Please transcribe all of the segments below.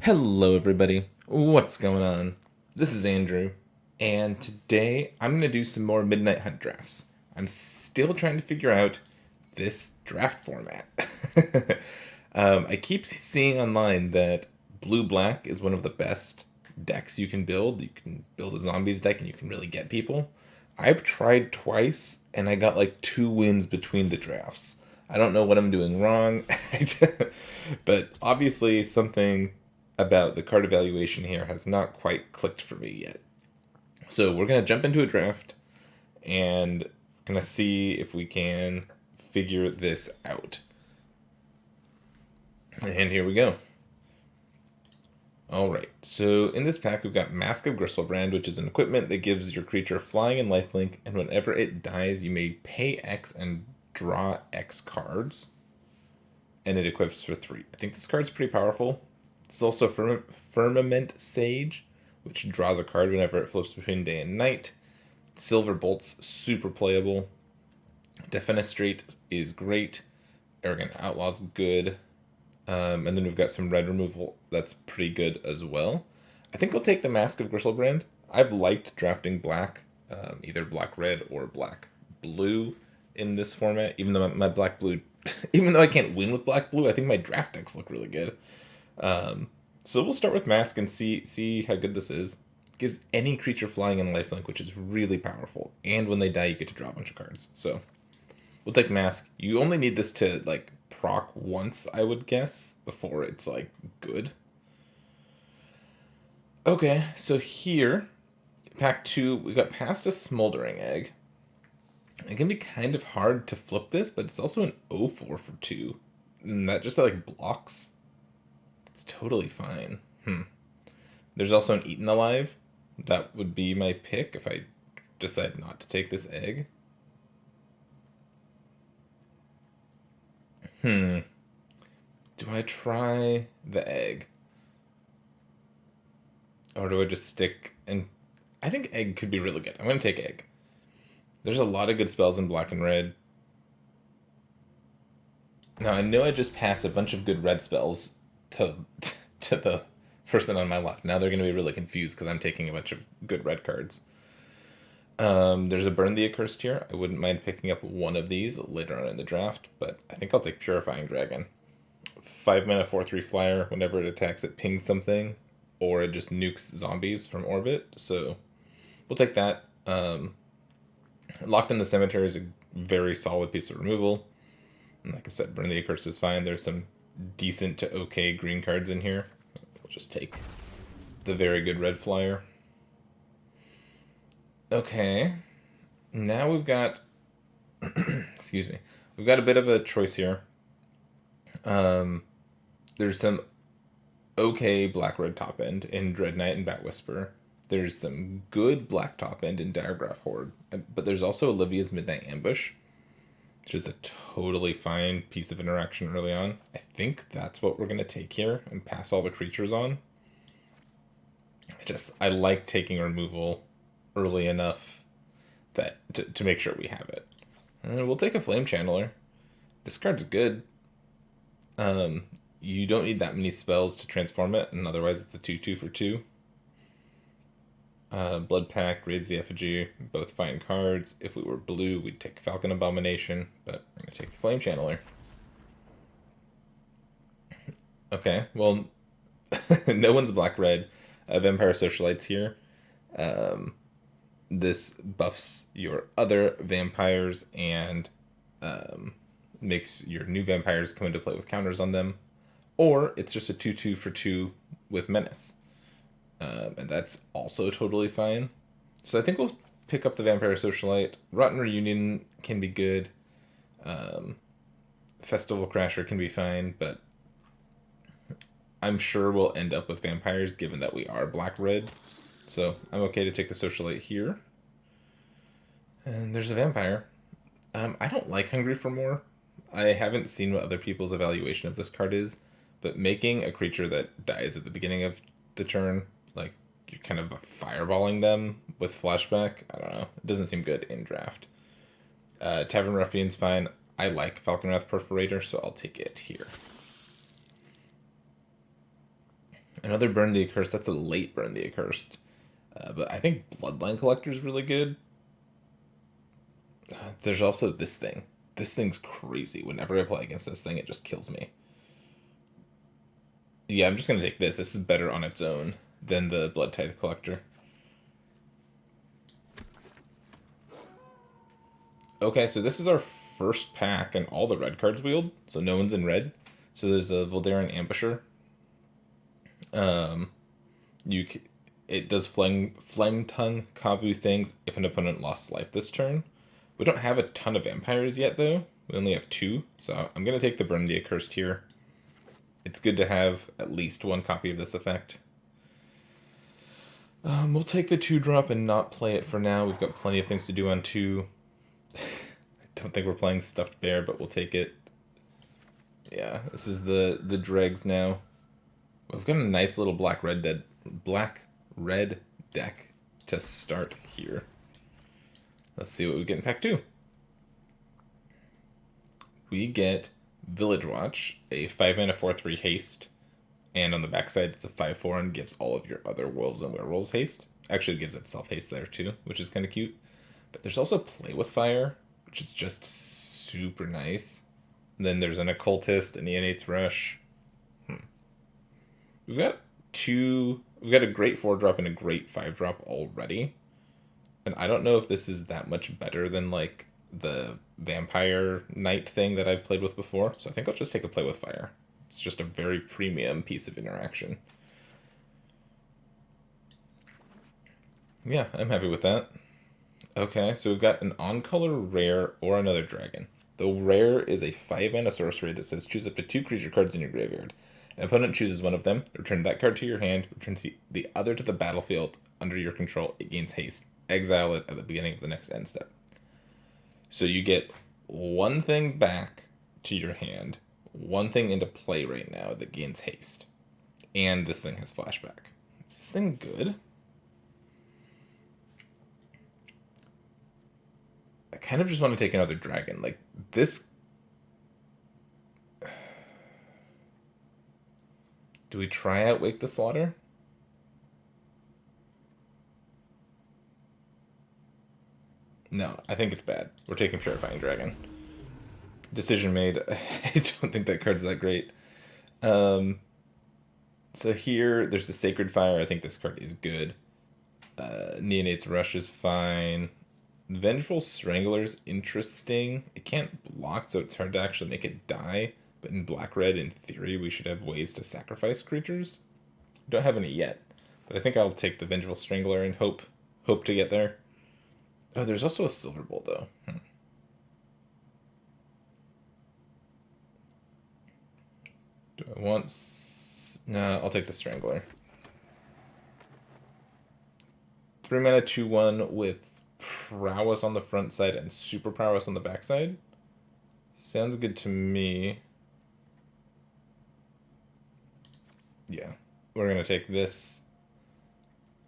Hello, everybody. What's going on? This is Andrew, and today I'm going to do some more Midnight Hunt drafts. I'm still trying to figure out this draft format. I keep seeing online that blue black is one of the best decks you can build. You can build a zombies deck and you can really get people. I've tried twice and I got like 2 wins between the drafts. I don't know what I'm doing wrong, but obviously something about the card evaluation here has not quite clicked for me yet. So we're going to jump into a draft and going to see if we can figure this out. And here we go. Alright, so in this pack we've got Mask of Gristlebrand, which is an equipment that gives your creature flying and lifelink, and whenever it dies you may pay X and draw X cards. And it equips for 3. I think this card's pretty powerful. It's also Firmament Sage, which draws a card whenever it flips between day and night. Silver Bolt's super playable. Defenestrate is great. Arrogant Outlaw's good. And then we've got some red removal that's pretty good as well. I think I'll take the Mask of Gristlebrand. I've liked drafting black, either black-red or black-blue in this format, even though my black-blue, even though I can't win with black-blue, I think my draft decks look really good. So we'll start with Mask and see how good this is. It gives any creature flying and lifelink, which is really powerful. And when they die, you get to draw a bunch of cards. So we'll take Mask. You only need this to like proc once, I would guess, before it's like good. Okay, so here, pack 2, we got past a Smoldering Egg. It can be kind of hard to flip this, but it's also an 0-4 for 2. And that just like blocks. It's totally fine. There's also an Eaten Alive. That would be my pick if I decide not to take this egg. Do I try the egg? Or do I just stick and... I think egg could be really good. I'm going to take egg. There's a lot of good spells in black and red. Now, I know I just passed a bunch of good red spells to the person on my left. Now they're going to be really confused because I'm taking a bunch of good red cards. There's a Burn the Accursed here. I wouldn't mind picking up one of these later on in the draft, but I think I'll take Purifying Dragon. 5 mana 4/3 flyer. Whenever it attacks, it pings something, or it just nukes zombies from orbit. So we'll take that. Locked in the Cemetery is a very solid piece of removal. And like I said, Burn the Accursed is fine. There's some decent to okay green cards in here. We'll just take the very good red flyer. Okay. Now we've got... excuse me. We've got a bit of a choice here. There's some okay black-red top end in Dread Knight and Bat Whisper. There's some good black top end in Diregraph Horde. But there's also Olivia's Midnight Ambush, which is a totally fine piece of interaction early on. I think that's what we're going to take here and pass all the creatures on. I like taking removal early enough that to make sure we have it. And we'll take a Flame Channeler. This card's good. You don't need that many spells to transform it, and otherwise it's a 2/2 for 2. Blood Pact, Raise the Effigy, both fine cards. If we were blue, we'd take Falcon Abomination, but I'm going to take the Flame Channeler. Okay, well, no one's black-red. Vampire Socialites here. This buffs your other vampires and makes your new vampires come into play with counters on them. Or it's just a 2/2 for 2 with Menace. And that's also totally fine. So I think we'll pick up the Vampire Socialite. Rotten Reunion can be good. Festival Crasher can be fine, but I'm sure we'll end up with vampires given that we are black-red. So I'm okay to take the Socialite here. And there's a vampire. I don't like Hungry for More. I haven't seen what other people's evaluation of this card is, but making a creature that dies at the beginning of the turn, like you're kind of fireballing them with flashback, I don't know. It doesn't seem good in draft. Tavern Ruffian's fine. I like Falconwrath Perforator, so I'll take it here. Another Burn the Accursed. That's a late Burn the Accursed. But I think Bloodline Collector is really good. There's also this thing. This thing's crazy. Whenever I play against this thing, it just kills me. Yeah, I'm just going to take this. This is better on its own than the Blood Tithe Collector. Okay, so this is our first pack, and all the red cards wheeled, so no one's in red. So there's the Voldaren Ambusher. It does Flame Tongue Kavu things if an opponent lost life this turn. We don't have a ton of vampires yet, though. We only have 2, so I'm going to take the Burn the Accursed here. It's good to have at least one copy of this effect. We'll take the 2-drop and not play it for now. We've got plenty of things to do on 2. I don't think we're playing Stuffed Bear, but we'll take it. Yeah, this is the dregs now. We've got a nice little black-red deck to start here. Let's see what we get in pack 2. We get Village Watch, a 5-mana 4/3 haste, and on the backside it's a 5/4 and gives all of your other wolves and werewolves haste. Actually, it gives itself haste there too, which is kind of cute. But there's also Play with Fire, which is just super nice. And then there's an Occultist, an Eonate's Rush. We've got a great 4-drop and a great 5-drop already. And I don't know if this is that much better than like the Vampire Knight thing that I've played with before. So I think I'll just take a Play with Fire. It's just a very premium piece of interaction. Yeah, I'm happy with that. Okay, so we've got an on-color rare or another dragon. The rare is a 5-mana sorcery that says choose up to 2 creature cards in your graveyard. An opponent chooses one of them, return that card to your hand, return the other to the battlefield under your control, it gains haste. Exile it at the beginning of the next end step. So you get one thing back to your hand, one thing into play right now that gains haste. And this thing has flashback. Is this thing good? I kind of just want to take another dragon. Like, this... Do we try out Wake the Slaughter? No, I think it's bad. We're taking Purifying Dragon. Decision made. I don't think that card's that great. So here, there's the Sacred Fire. I think this card is good. Neonate's Rush is fine. Vengeful Strangler's interesting. It can't block, so it's hard to actually make it die. But in black-red, in theory, we should have ways to sacrifice creatures. Don't have any yet. But I think I'll take the Vengeful Strangler and hope to get there. Oh, there's also a Silverbolt, though. Do I want... No, I'll take the Strangler. 3-mana 2/1 with Prowess on the front side and Super Prowess on the back side. Sounds good to me. Yeah. We're going to take this.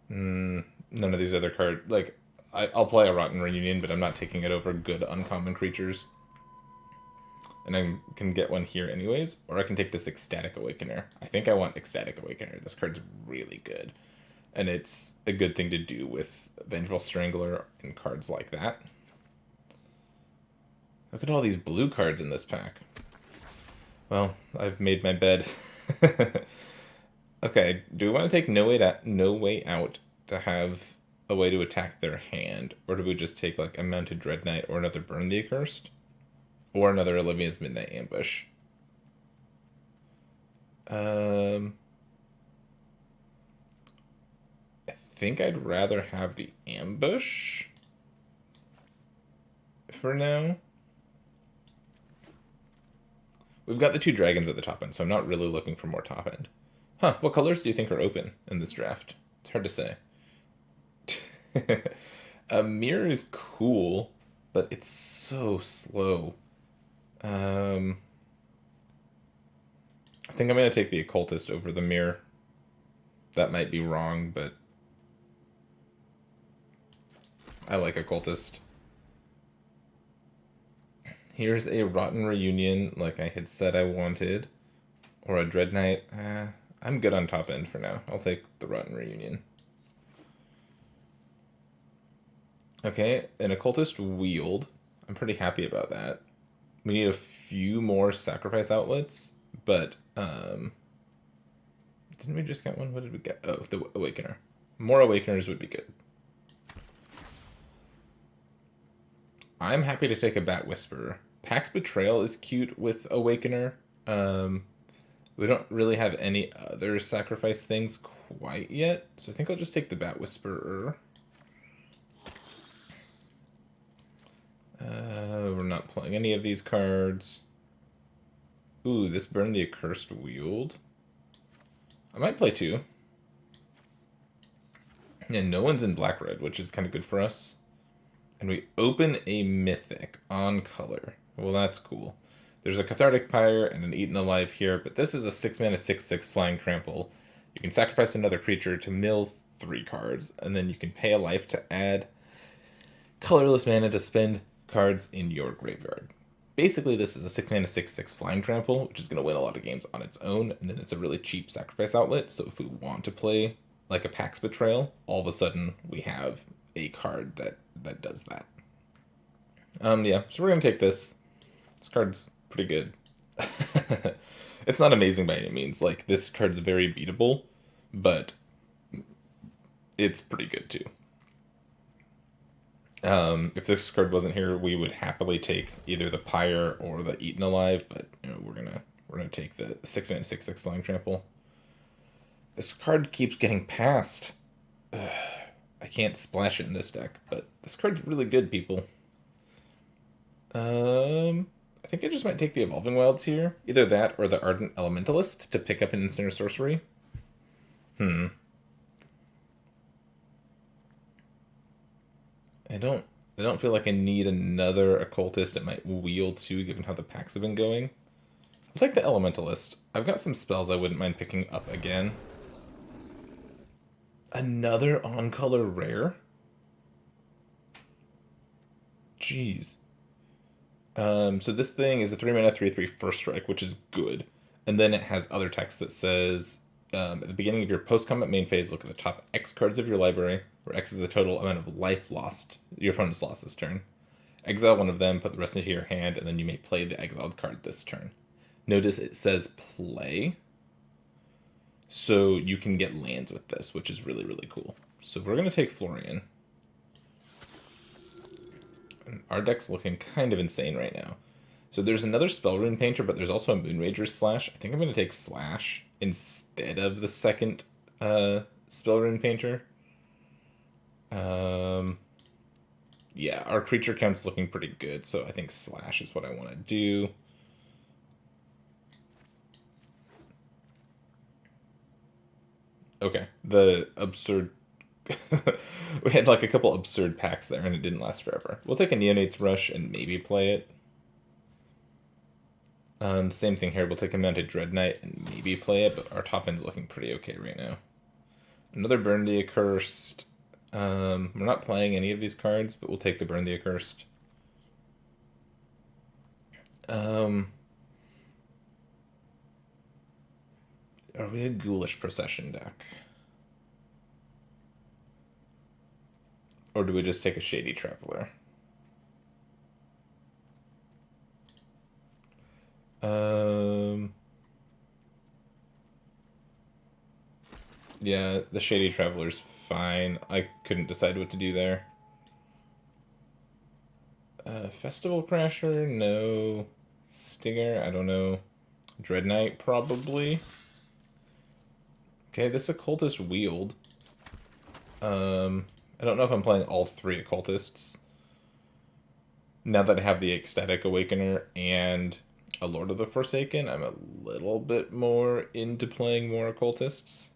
None of these other cards... Like, I'll play a Rotten Reunion, but I'm not taking it over good uncommon creatures. And I can get one here anyways. Or I can take this Ecstatic Awakener. I think I want Ecstatic Awakener. This card's really good. And it's a good thing to do with Vengeful Strangler and cards like that. Look at all these blue cards in this pack. Well, I've made my bed. Okay, do we want to take No Way Out to have a way to attack their hand? Or do we just take like a Mounted Dread Knight or another Burn the Accursed? Or another Olivia's Midnight Ambush? I think I'd rather have the Ambush for now. We've got the 2 dragons at the top end, so I'm not really looking for more top end. Huh, what colors do you think are open in this draft? It's hard to say. A Mirror is cool, but it's so slow. I think I'm going to take the Occultist over the Mirror. That might be wrong, but I like Occultist. Here's a Rotten Reunion, like I had said I wanted. Or a Dread Knight. I'm good on top end for now. I'll take the Rotten Reunion. Okay, an Occultist Wield. I'm pretty happy about that. We need a few more sacrifice outlets, but didn't we just get one? What did we get? Oh, the Awakener. More Awakeners would be good. I'm happy to take a Bat Whisperer. Pax Betrayal is cute with Awakener. We don't really have any other sacrifice things quite yet, so I think I'll just take the Bat Whisperer. We're not playing any of these cards. Ooh, this Burn the Accursed Wield. I might play two. Yeah, no one's in black-red, which is kind of good for us. And we open a Mythic on color. Well, that's cool. There's a Cathartic Pyre and an Eaten Alive here, but this is a 6-mana 6/6 Flying Trample. You can sacrifice another creature to mill 3 cards, and then you can pay a life to add colorless mana to spend cards in your graveyard. Basically, this is a 6-mana 6/6 Flying Trample, which is going to win a lot of games on its own, and then it's a really cheap sacrifice outlet, so if we want to play like a Pax Betrayal, all of a sudden we have a card that does that. Yeah, so we're going to take this. This card's pretty good. It's not amazing by any means. Like, this card's very beatable, but it's pretty good too. If this card wasn't here, we would happily take either the Pyre or the Eaten Alive, but you know, we're gonna take the 6-mana 6/6 Flying Trample. This card keeps getting passed. I can't splash it in this deck, but this card's really good, people. I think I just might take the Evolving Wilds here. Either that or the Ardent Elementalist to pick up an instant or sorcery. I don't feel like I need another Occultist at my wheel too, given how the packs have been going. I'll take the Elementalist. I've got some spells I wouldn't mind picking up again. Another on-color rare? Jeez. So this thing is a 3-mana 3/3 first strike, which is good. And then it has other text that says, at the beginning of your post-combat main phase, look at the top X cards of your library, where X is the total amount of life lost your opponent's lost this turn. Exile one of them, put the rest into your hand, and then you may play the exiled card this turn. Notice it says play, so you can get lands with this, which is really, really cool. So we're going to take Florian. And our deck's looking kind of insane right now. So there's another Spell Rune Painter, but there's also a Moonrager's Slash. I think I'm going to take Slash instead of the second Spell Rune Painter. Yeah, our creature count's looking pretty good, so I think Slash is what I want to do. Okay, the absurd... we had like a couple absurd packs there, and it didn't last forever. We'll take a Neonate's Rush and maybe play it. Same thing here, we'll take a Mounted Dread Knight and maybe play it, but our top end's looking pretty okay right now. Another Burn the Accursed. We're not playing any of these cards, but we'll take the Burn the Accursed. Are we a Ghoulish Procession deck? Or do we just take a Shady Traveler? Yeah, the Shady Traveler's fine. I couldn't decide what to do there. Festival Crasher? No. Stinger? I don't know. Dread Knight? Probably. Okay, this Occultist Wield. I don't know if I'm playing all 3 Occultists. Now that I have the Ecstatic Awakener and a Lord of the Forsaken, I'm a little bit more into playing more Occultists.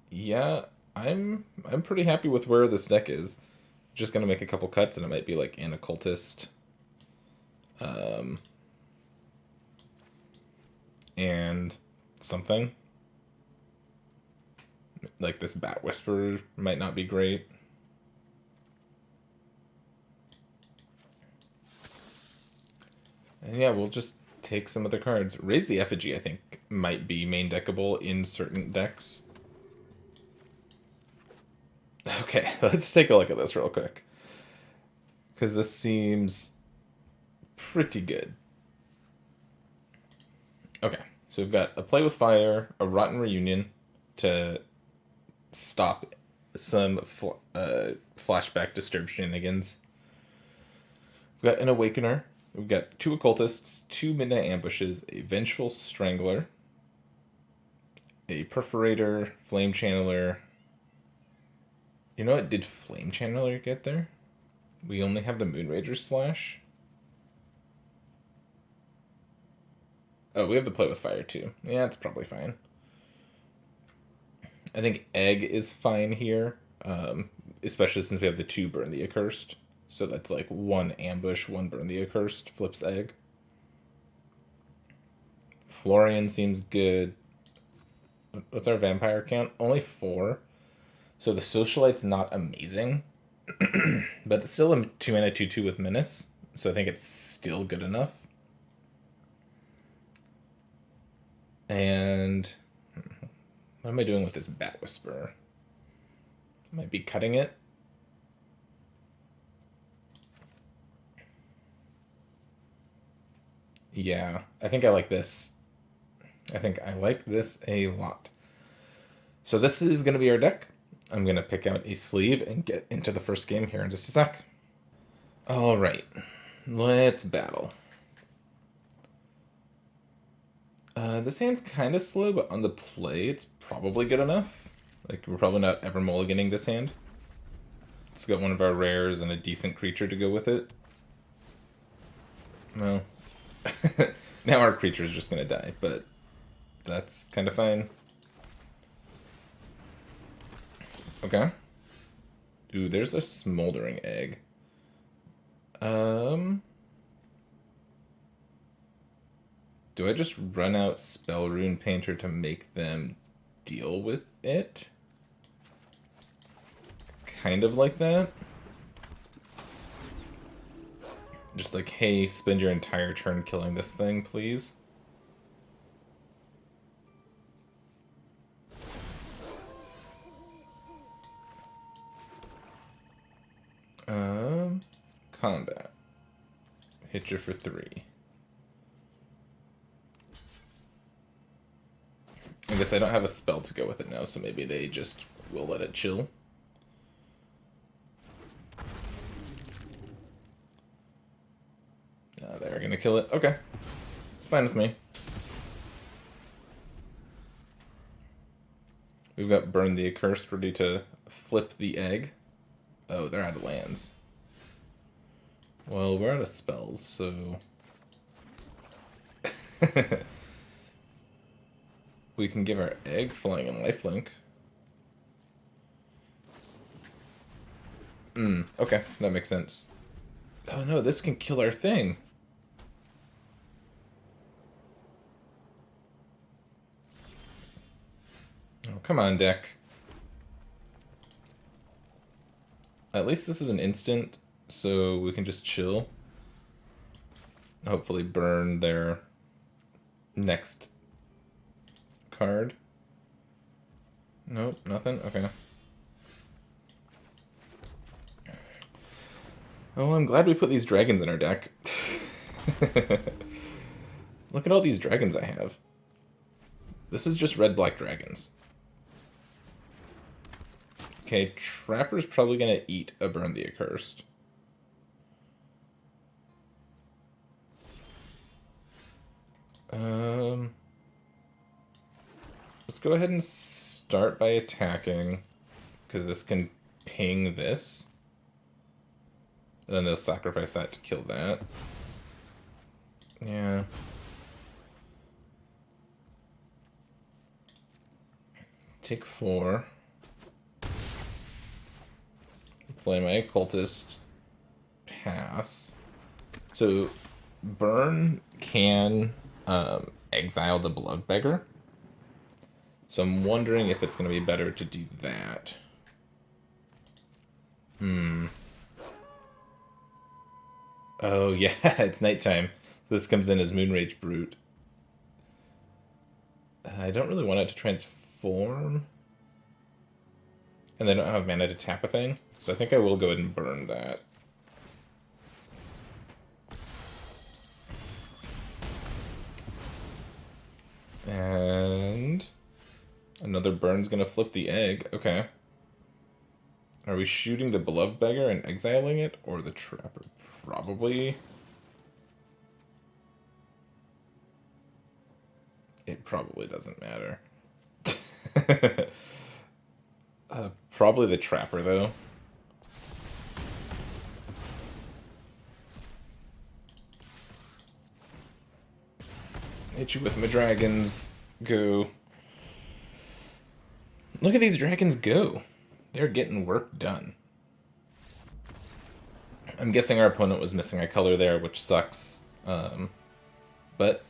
Yeah, I'm pretty happy with where this deck is. Just gonna make a couple cuts and it might be like an Occultist. And something. Like this Bat Whisperer might not be great. And yeah, we'll just take some other cards. Raise the Effigy, I think, might be main deckable in certain decks. Okay, let's take a look at this real quick. Because this seems pretty good. Okay, so we've got a Play with Fire, a Rotten Reunion to stop some flashback disturb shenanigans. We've got an Awakener. We've got 2 Occultists, 2 Midnight Ambushes, a Vengeful Strangler, a Perforator, Flame Channeler. You know what? Did Flame Channeler get there? We only have the Moonrager Slash. Oh, we have the Play with Fire too. Yeah, it's probably fine. I think Egg is fine here, especially since we have the 2 Burn the Accursed. So that's like 1 Ambush, 1 Burn the Accursed, flips Egg. Florian seems good. What's our vampire count? Only 4. So the Socialite's not amazing, but it's still a 2 mana 2/2 with Menace. So I think it's still good enough. And what am I doing with this Bat Whisperer? Might be cutting it. Yeah, I think I like this. I think I like this a lot. So this is going to be our deck. I'm going to pick out a sleeve and get into the first game here in just a sec. All right, let's battle. This hand's kind of slow, but on the play, it's probably good enough. Like, we're probably not ever mulliganing this hand. It's got one of our rares and a decent creature to go with it. Well, now our creature is just going to die, but that's kind of fine. Okay. Ooh, there's a Smoldering Egg. Do I just run out Spell Rune Painter to make them deal with it? Kind of like that. Just like, hey, spend your entire turn killing this thing, please. Combat. Hit you for 3. I guess I don't have a spell to go with it now, so maybe they just will let it chill. They're gonna kill it. Okay. It's fine with me. We've got Burn the Accursed ready to flip the egg. Oh, they're out of lands. Well, we're out of spells, so... we can give our egg Flying and Lifelink. Okay, that makes sense. Oh no, this can kill our thing. Oh, come on, deck. At least this is an instant, so we can just chill. Hopefully burn their next card. Nope, nothing? Okay. Oh, I'm glad we put these dragons in our deck. Look at all these dragons I have. This is just red-black dragons. Okay, Trapper's probably gonna eat a Burn the Accursed. Let's go ahead and start by attacking, because this can ping this. And then they'll sacrifice that to kill that. Yeah. Take 4. Play my Occultist. Pass. So, burn can exile the Bloodbeggar. So I'm wondering if it's going to be better to do that. Oh, yeah, it's nighttime. This comes in as Moonrage Brute. I don't really want it to transform. And they don't have mana to tap a thing. So I think I will go ahead and burn that. And another burn's gonna flip the egg. Okay. Are we shooting the Beloved Beggar and exiling it, or the Trapper? Probably. It probably doesn't matter. Probably the Trapper, though. Hit you with my dragons. Go. Look at these dragons go. They're getting work done. I'm guessing our opponent was missing a color there, which sucks. But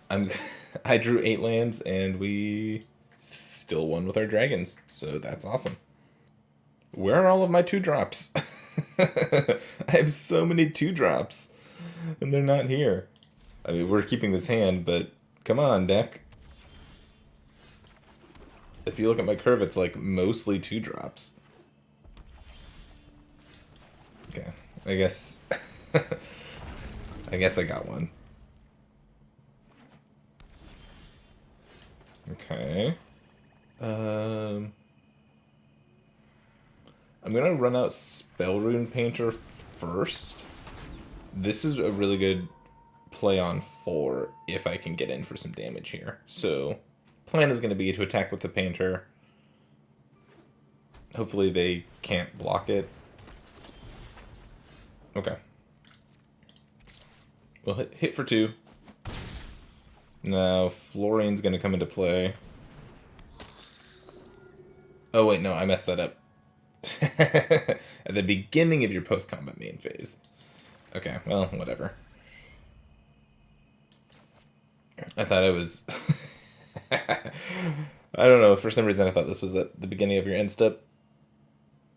I drew 8 lands, and we still won with our dragons. So that's awesome. Where are all of my 2-drops? I have so many 2-drops, and they're not here. I mean, we're keeping this hand, but come on, deck. If you look at my curve, it's like mostly 2-drops. Okay, I guess I got one. Okay. I'm gonna run out Spellrune Painter first. This is a really good play on 4 if I can get in for some damage here. So, plan is gonna be to attack with the Painter. Hopefully they can't block it. Okay. We'll hit for 2. Now, Florian's gonna come into play. Oh wait, no, I messed that up. At the beginning of your post-combat main phase. Okay, well, whatever. I thought it was... I don't know, for some reason I thought this was at the beginning of your end step.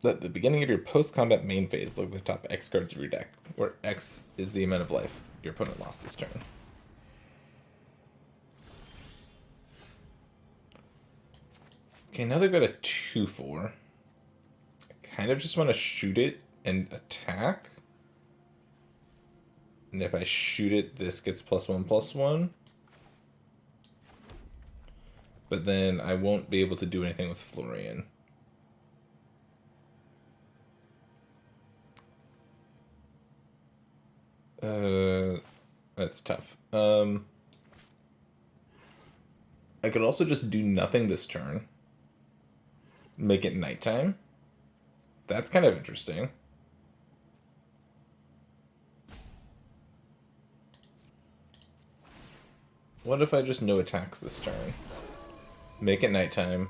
At the beginning of your post-combat main phase, look at the top X cards of your deck, where X is the amount of life your opponent lost this turn. Okay, now they've got a 2/4. I kind of just want to shoot it and attack. And if I shoot it, this gets +1/+1. But then I won't be able to do anything with Florian. That's tough. I could also just do nothing this turn. Make it nighttime. That's kind of interesting. What if I just no attacks this turn? Make it nighttime.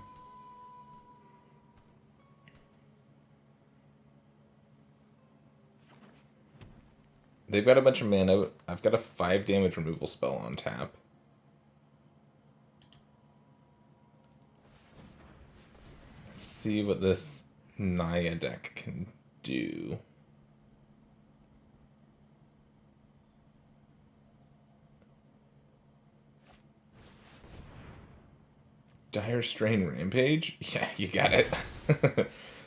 They've got a bunch of mana. I've got a 5 damage removal spell on tap. Let's see what this Naya deck can do. Dire Strain Rampage? Yeah, you got it.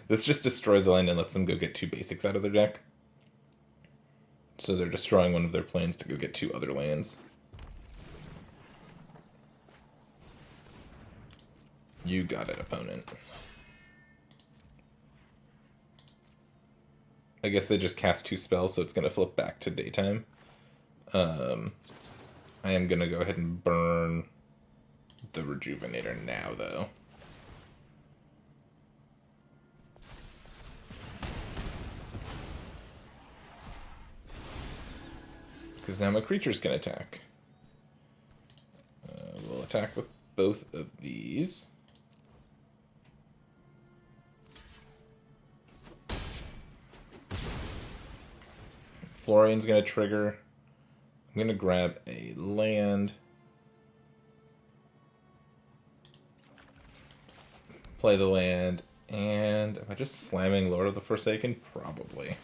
This just destroys a land and lets them go get 2 basics out of their deck. So they're destroying one of their planes to go get 2 other lands. You got it, opponent. I guess they just cast 2 spells, so it's going to flip back to daytime. I am going to go ahead and burn the Rejuvenator now, though. Because now my creatures can attack. We'll attack with both of these. Florian's going to trigger. I'm going to grab a land. Play the land. And am I just slamming Lord of the Forsaken? Probably.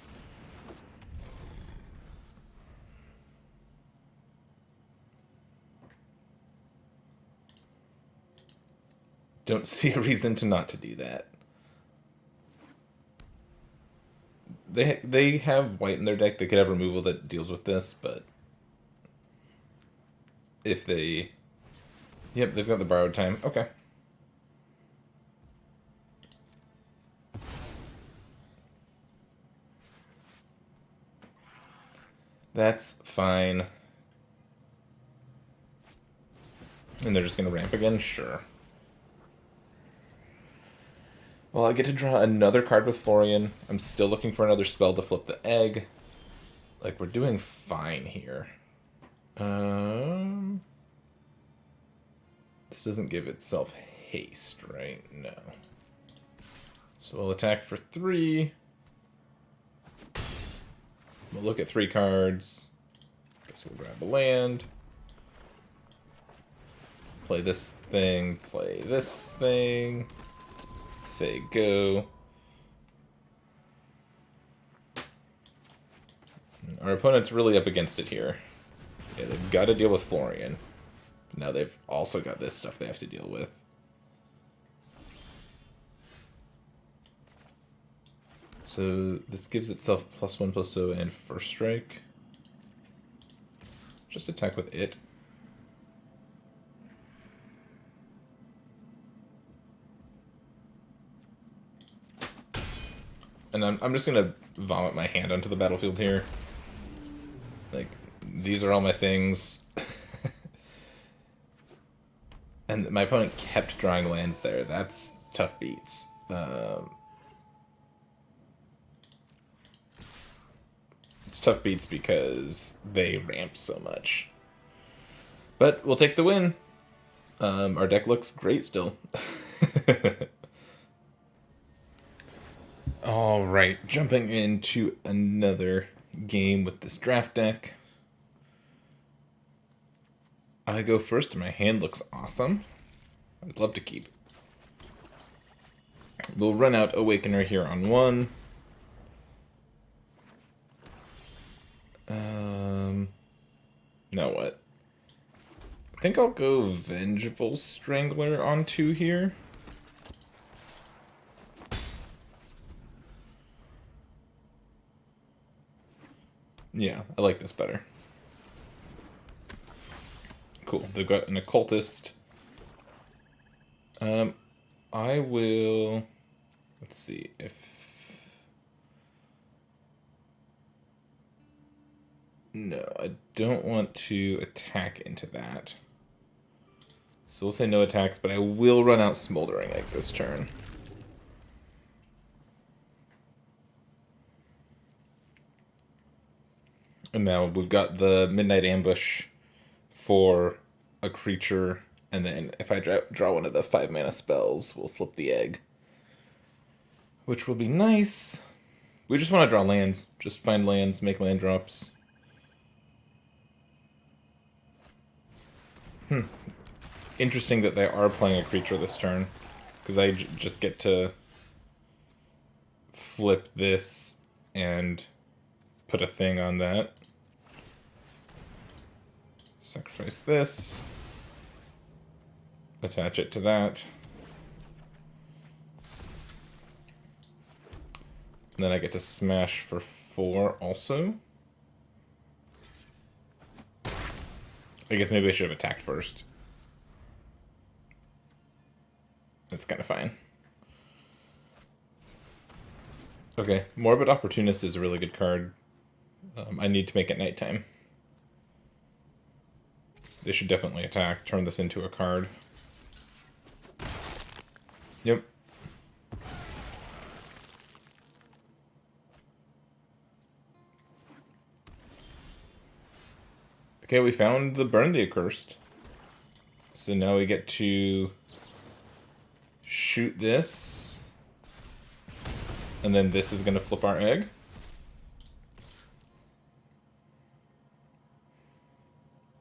Don't see a reason to not to do that. They have white in their deck. They could have removal that deals with this, but if they... Yep, they've got the borrowed time. Okay. That's fine. And they're just going to ramp again? Sure. Well, I get to draw another card with Florian. I'm still looking for another spell to flip the egg. Like, we're doing fine here. This doesn't give itself haste, right? No. So we'll attack for 3. We'll look at 3 cards. Guess we'll grab a land. Play this thing, play this thing. Say go. Our opponent's really up against it here. Yeah, they've got to deal with Florian. Now they've also got this stuff they have to deal with. So this gives itself +1/+0 and first strike. Just attack with it. And I'm just going to vomit my hand onto the battlefield here. Like, these are all my things. And my opponent kept drawing lands there. That's tough beats. It's tough beats because they ramp so much. But we'll take the win. Our deck looks great still. Alright, jumping into another game with this draft deck. I go first, and my hand looks awesome. I'd love to keep. We'll run out Awakener here on 1. Now what? I think I'll go Vengeful Strangler on 2 here. Yeah, I like this better. Cool, they've got an Occultist. I will... Let's see if... No, I don't want to attack into that. So we'll say no attacks, but I will run out Smoldering Egg this turn. And now we've got the Midnight Ambush for a creature, and then if I draw one of the 5-mana spells, we'll flip the egg. Which will be nice. We just want to draw lands. Just find lands, make land drops. Interesting that they are playing a creature this turn, because I just get to flip this and put a thing on that. Sacrifice this. Attach it to that. And then I get to smash for 4 also. I guess maybe I should have attacked first. That's kind of fine. Okay, Morbid Opportunist is a really good card. I need to make it nighttime. They should definitely attack, turn this into a card. Yep. Okay, we found the Burn the Accursed. So now we get to shoot this. And then this is going to flip our egg.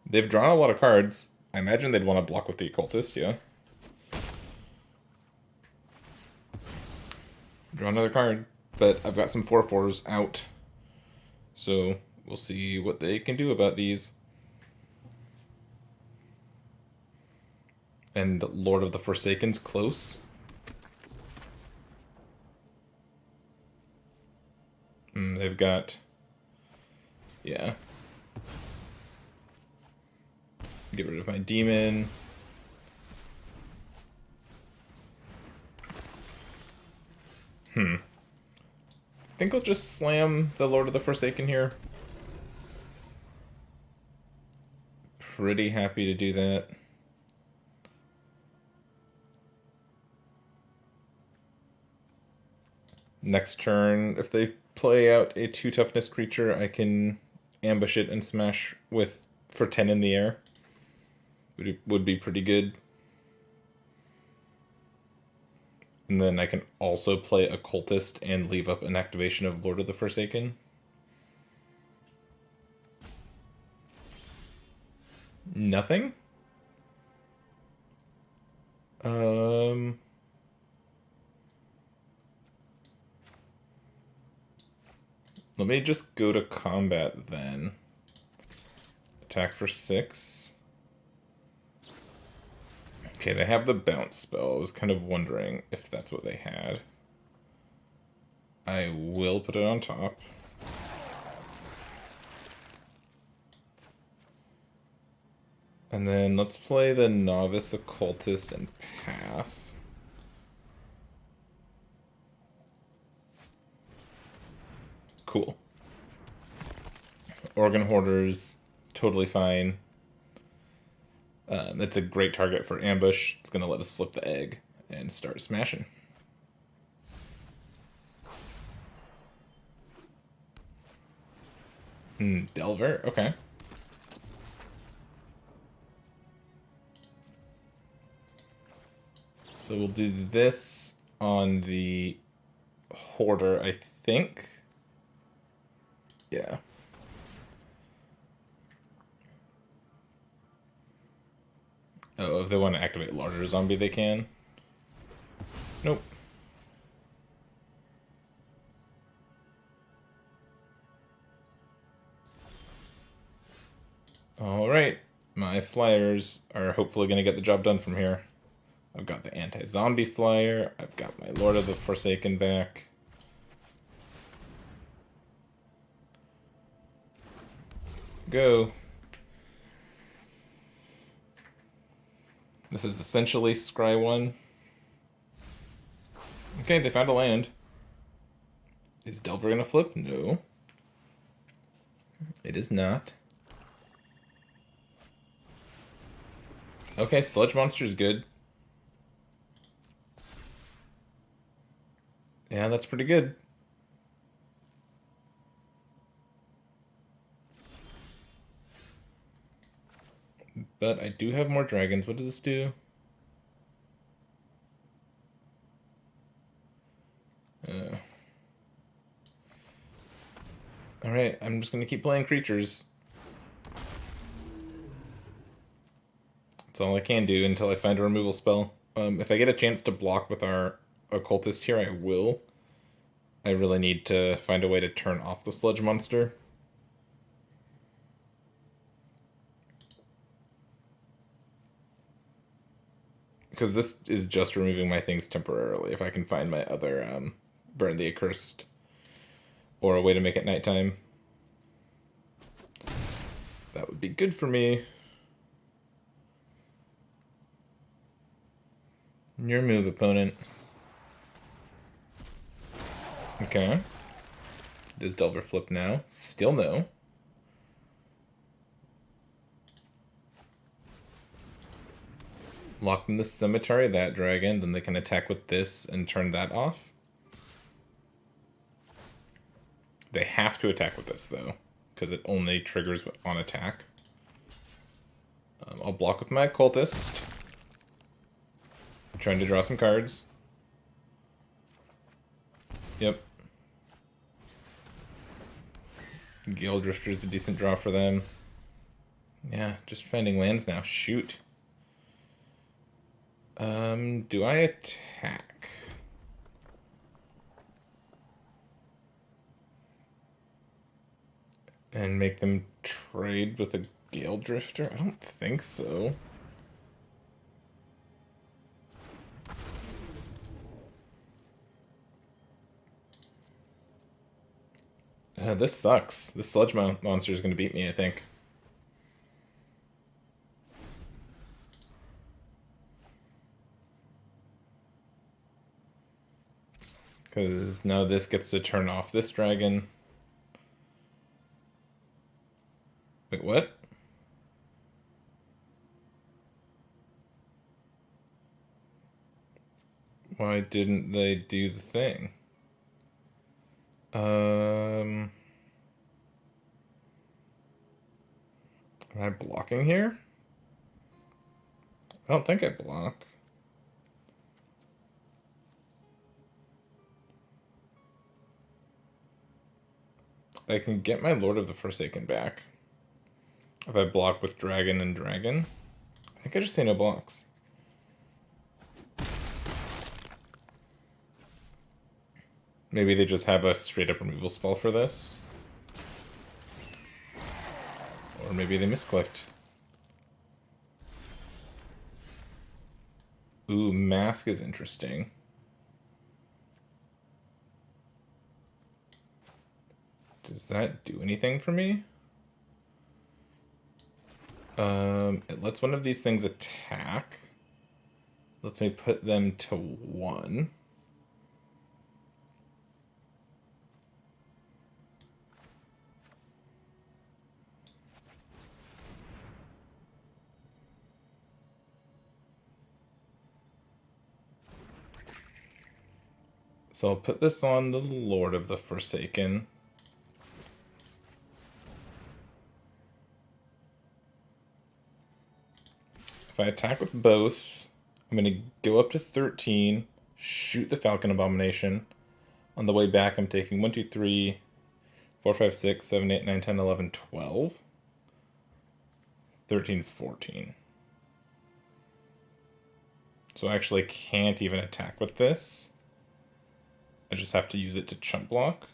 They've drawn a lot of cards. I imagine they'd want to block with the Occultist, yeah. Draw another card, but I've got some 4/4s out. So we'll see what they can do about these. And Lord of the Forsaken's close. They've got... Yeah. Get rid of my demon. I think I'll just slam the Lord of the Forsaken here. Pretty happy to do that. Next turn, if they play out a 2 toughness creature, I can ambush it and smash with for 10 in the air. Would be pretty good. And then I can also play Occultist and leave up an activation of Lord of the Forsaken. Nothing? Let me just go to combat then. Attack for 6. Okay, they have the bounce spell. I was kind of wondering if that's what they had. I will put it on top. And then let's play the Novice Occultist and pass. Cool. Organ Hoarders, totally fine. It's a great target for ambush. It's going to let us flip the egg and start smashing. Delver, okay. So we'll do this on the Hoarder, I think. Yeah. Oh, if they want to activate larger zombie, they can. Nope. Alright. My flyers are hopefully going to get the job done from here. I've got the anti-zombie flyer. I've got my Lord of the Forsaken back. Go. This is essentially Scry 1. Okay, they found a land. Is Delver gonna flip? No. It is not. Okay, Sludge Monster's good. Yeah, that's pretty good. But I do have more dragons. What does this do? Alright, I'm just going to keep playing creatures. That's all I can do until I find a removal spell. If I get a chance to block with our Occultist here, I will. I really need to find a way to turn off the Sludge Monster. Because this is just removing my things temporarily. If I can find my other Burn the Accursed or a way to make it nighttime, that would be good for me. Your move, opponent. Okay. Does Delver flip now? Still no. Lock in the cemetery, that dragon, then they can attack with this and turn that off. They have to attack with this, though, because it only triggers on attack. I'll block with my Occultist. I'm trying to draw some cards. Yep. Gale Drifter is a decent draw for them. Yeah, just finding lands now. Shoot. Do I attack? And make them trade with a Gale Drifter? I don't think so. This sucks. This sludge monster is going to beat me, I think. Because now this gets to turn off this dragon. Wait, what? Why didn't they do the thing? Am I blocking here? I don't think I block. I can get my Lord of the Forsaken back if I block with dragon and dragon. I think I just say no blocks. Maybe they just have a straight up removal spell for this. Or maybe they misclicked. Ooh, Mask is interesting. Does that do anything for me? It lets one of these things attack. Lets me put them to 1. So I'll put this on the Lord of the Forsaken. If I attack with both, I'm going to go up to 13, shoot the Falcon Abomination. On the way back, I'm taking 1, 2, 3, 4, 5, 6, 7, 8, 9, 10, 11, 12, 13, 14. So I actually can't even attack with this. I just have to use it to chump block.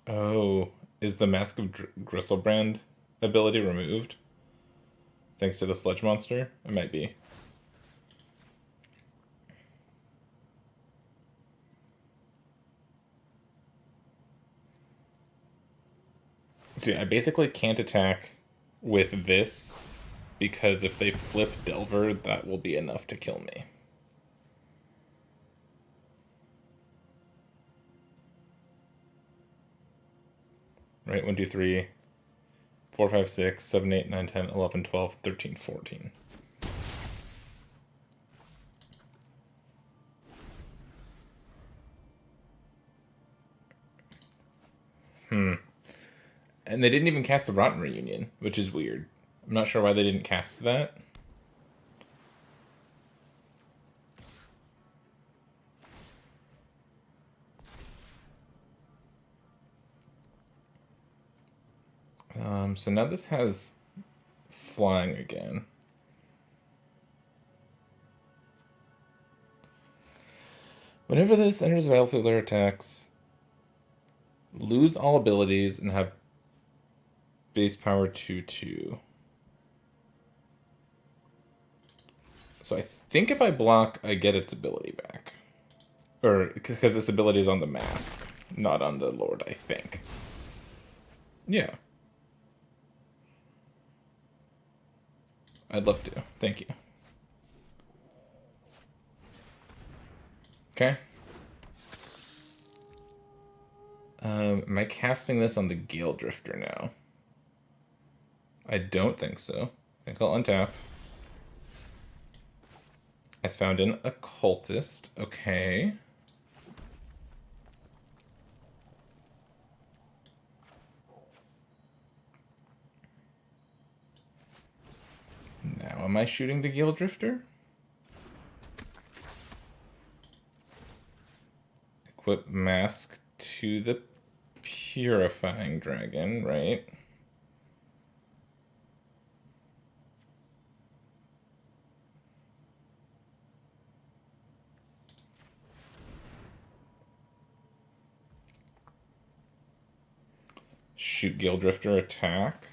Oh, is the Mask of Gristlebrand ability removed? Thanks to the sludge monster? It might be. So yeah, I basically can't attack with this because if they flip Delver, that will be enough to kill me. Right, 1, 2, 3, 4, 5, 6, 7, 8, 9, 10, 11, 12, 13, 14. And they didn't even cast the Rotten Reunion, which is weird. I'm not sure why they didn't cast that. So now this has flying again. Whenever this enters the battlefield or attacks, lose all abilities and have base power 2/2. So I think if I block, I get its ability back. Or, because this ability is on the Mask, not on the Lord, I think. Yeah. I'd love to. Thank you. Okay. Am I casting this on the Gale Drifter now? I don't think so. I think I'll untap. I found an Occultist. Okay. Now am I shooting the Gale Drifter? Equip Mask to the Purifying Dragon, right? Shoot Gale Drifter, attack.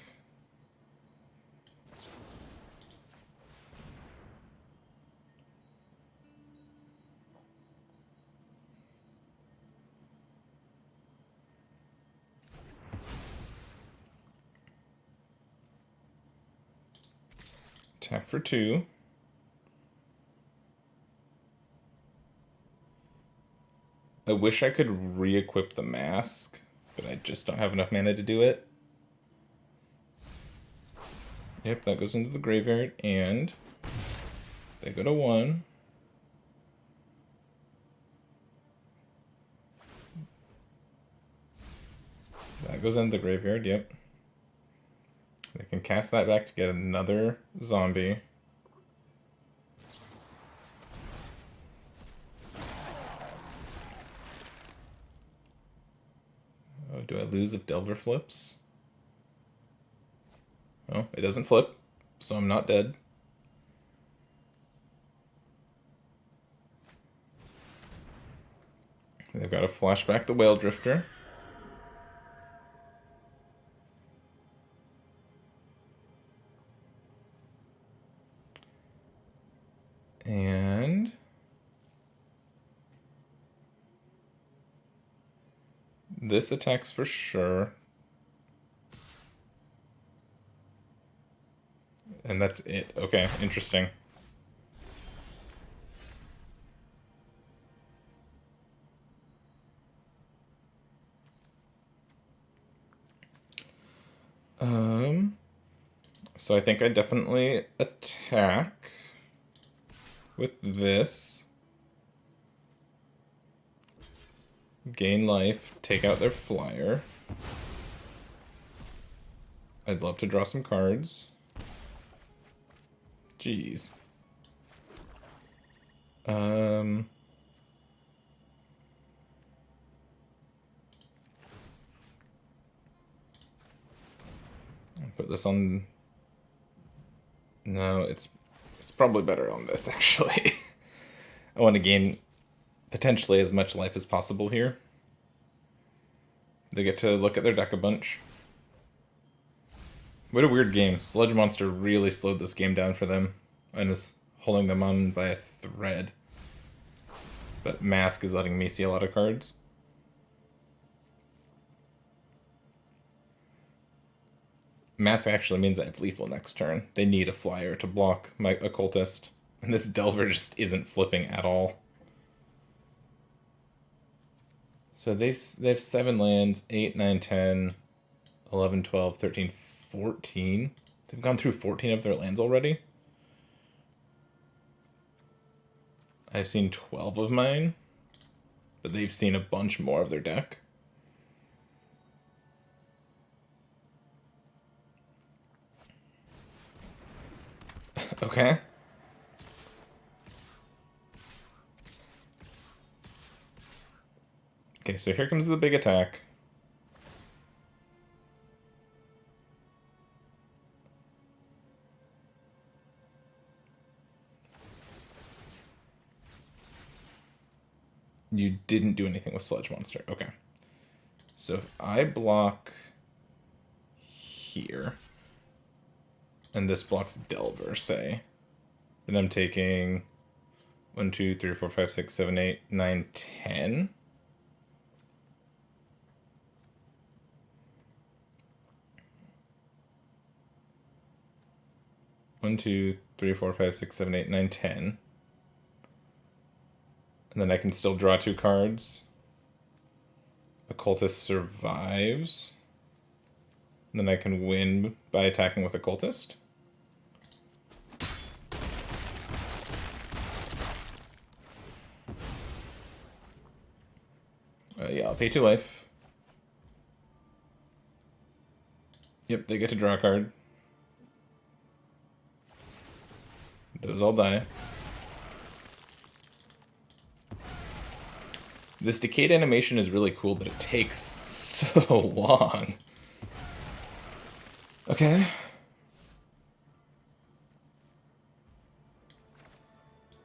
Attack for 2. I wish I could re-equip the mask, but I just don't have enough mana to do it. Yep, that goes into the graveyard, and they go to 1. That goes into the graveyard, yep. They can cast that back to get another zombie. Oh, do I lose if Delver flips? Oh, it doesn't flip, so I'm not dead. They've got to flashback the Whale Drifter. And this attacks for sure. And that's it. Okay, interesting. So I think I definitely attack with this. Gain life, take out their flyer. I'd love to draw some cards. Jeez. Put this on. No, it's probably better on this actually. I want to gain potentially as much life as possible here. They get to look at their deck a bunch. What a weird game. Sludge Monster really slowed this game down for them and is holding them on by a thread. But Mask is letting me see a lot of cards. Mask actually means I have lethal next turn. They need a flyer to block my Occultist. And this Delver just isn't flipping at all. So they have 7 lands, 8, 9, 10, 11, 12, 13, 14. They've gone through 14 of their lands already. I've seen 12 of mine, but they've seen a bunch more of their deck. Okay. Okay, so here comes the big attack. You didn't do anything with Sludge Monster. Okay. So if I block here, and this blocks Delver, say, then I'm taking 1, 2, 3, 4, 5, 6, 7, 8, 9, 10. One, 2, 3, 4, 5, 6, 7, 8, 9, 10. And then I can still draw 2 cards. Occultist survives. And then I can win by attacking with Occultist. Yeah, I'll pay 2 life. Yep, they get to draw a card. Those all die. This decayed animation is really cool, but it takes so long. Okay.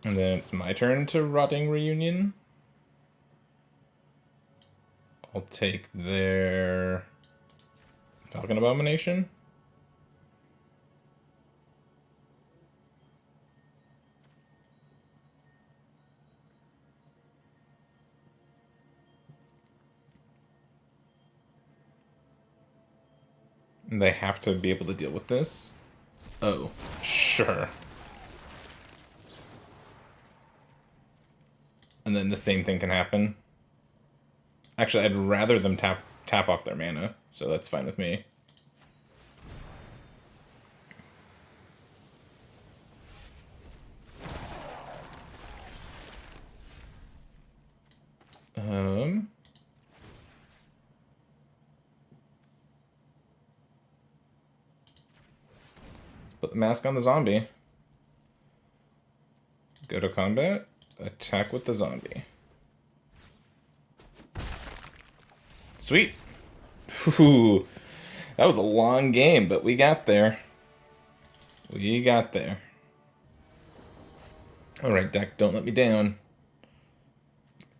And then it's my turn to Rotting Reunion. I'll take their Falcon Abomination. And they have to be able to deal with this. Oh, sure. And then the same thing can happen. Actually, I'd rather them tap off their mana, so that's fine with me. Put the mask on the zombie. Go to combat. Attack with the zombie. Sweet. Whew. That was a long game, but we got there. We got there. Alright, deck, don't let me down.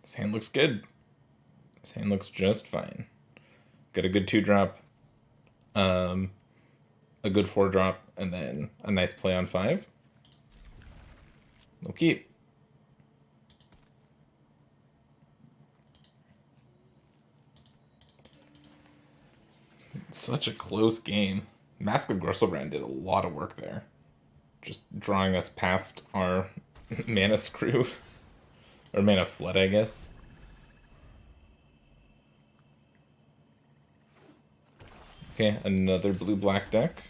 This hand looks good. This hand looks just fine. Got a good 2-drop. A good 4-drop, and then a nice play on 5. We'll keep. Such a close game. Mask of Gristlebrand did a lot of work there. Just drawing us past our mana screw. Or mana flood, I guess. Okay, another blue-black deck.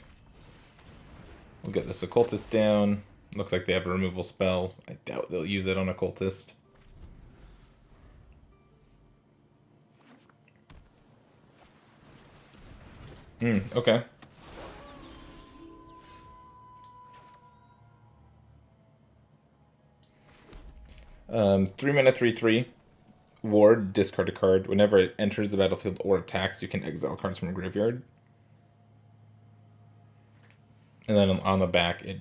We'll get this Occultist down. Looks like they have a removal spell. I doubt they'll use it on Occultist. Okay. 3 mana, 3/3. Ward, discard a card. Whenever it enters the battlefield or attacks, you can exile cards from a graveyard. And then on the back, it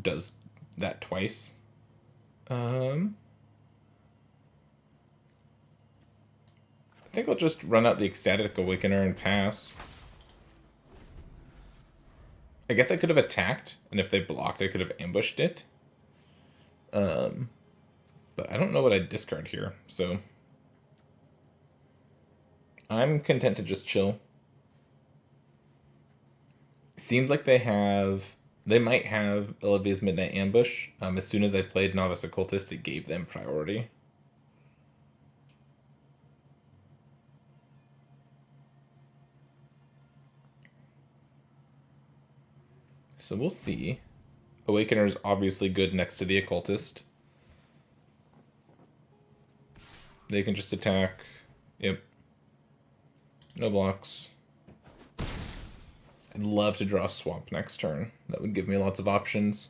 does that twice. I think I'll just run out the Ecstatic Awakener and pass. I guess I could have attacked, and if they blocked, I could have ambushed it. But I don't know what I'd discard here, so I'm content to just chill. Seems like they might have Olivia's Midnight Ambush. As soon as I played Novice Occultist, it gave them priority. So we'll see. Awakener's obviously good next to the Occultist. They can just attack. Yep. No blocks. I'd love to draw a swamp next turn. That would give me lots of options.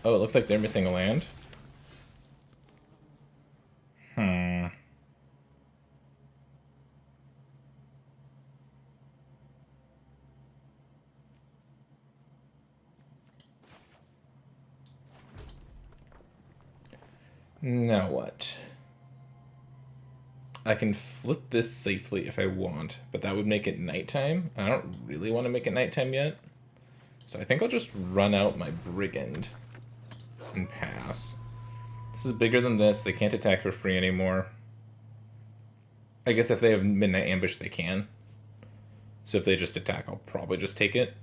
Oh, it looks like they're missing a land. Now what? I can flip this safely if I want, but that would make it nighttime. I don't really want to make it nighttime yet. So I think I'll just run out my Brigand and pass. This is bigger than this. They can't attack for free anymore. I guess if they have Midnight Ambush, they can. So if they just attack, I'll probably just take it.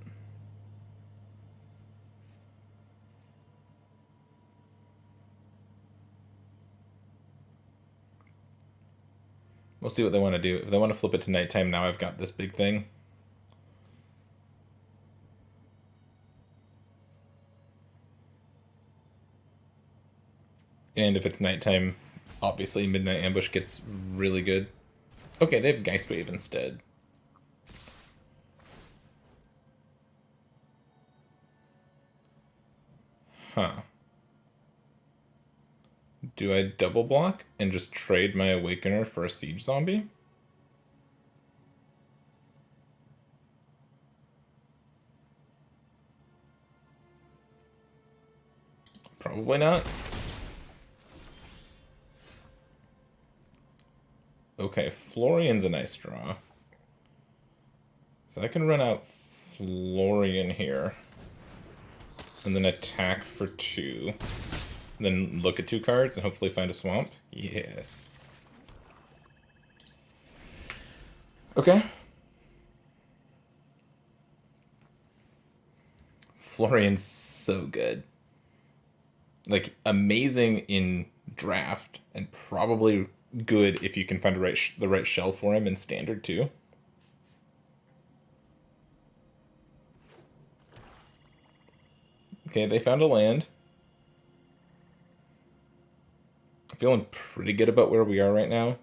We'll see what they want to do. If they want to flip it to nighttime, now I've got this big thing. And if it's nighttime, obviously Midnight Ambush gets really good. Okay, they have Geistwave instead. Huh. Do I double block and just trade my Awakener for a Siege Zombie? Probably not. Okay, Florian's a nice draw. So I can run out Florian here. And then attack for 2. Then look at 2 cards and hopefully find a swamp. Yes. Okay. Florian's so good. Like, amazing in draft, and probably good if you can find the right shell for him in standard too. Okay, they found a land. Feeling pretty good about where we are right now.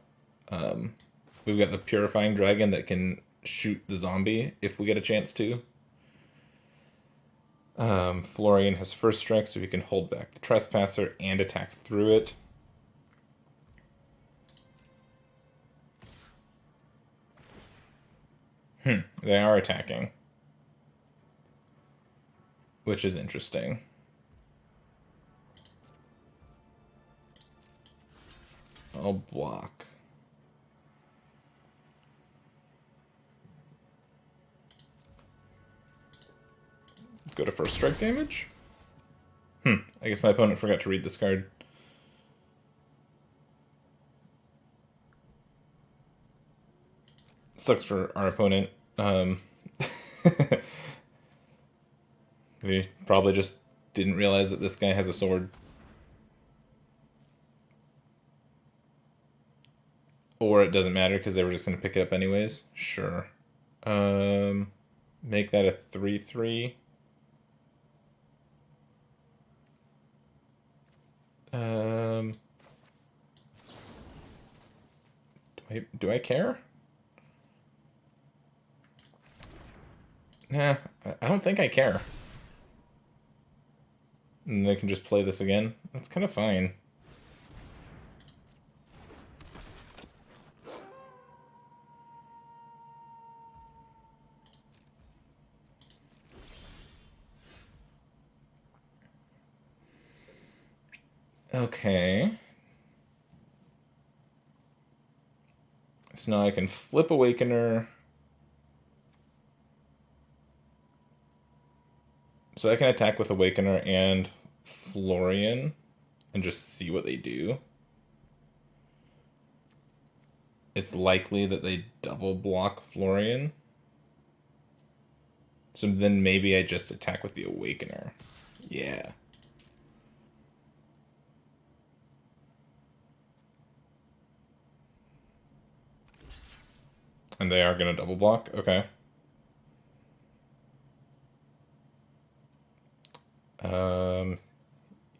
We've got the Purifying Dragon that can shoot the zombie if we get a chance to. Florian has first strike, so he can hold back the Trespasser and attack through it. They are attacking, which is interesting. I'll block. Go to first strike damage? I guess my opponent forgot to read this card. Sucks for our opponent. We probably just didn't realize that this guy has a sword. Or it doesn't matter because they were just going to pick it up anyways. Sure. Make that a 3/3. Do I care? Nah, I don't think I care. And they can just play this again. That's kind of fine. Okay. So now I can flip Awakener. So I can attack with Awakener and Florian and just see what they do. It's likely that they double block Florian. So then maybe I just attack with the Awakener. Yeah. And they are going to double block? Okay.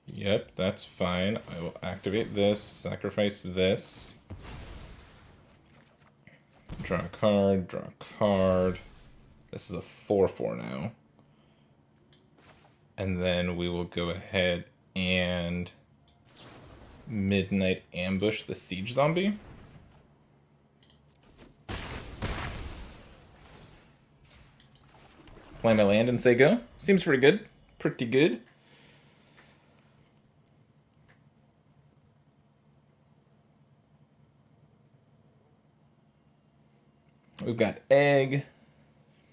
Yep, that's fine. I will activate this, sacrifice this. Draw a card, draw a card. This is a 4/4 now. And then we will go ahead and Midnight Ambush the Siege Zombie. Play my land and say go. Seems pretty good. Pretty good. We've got egg.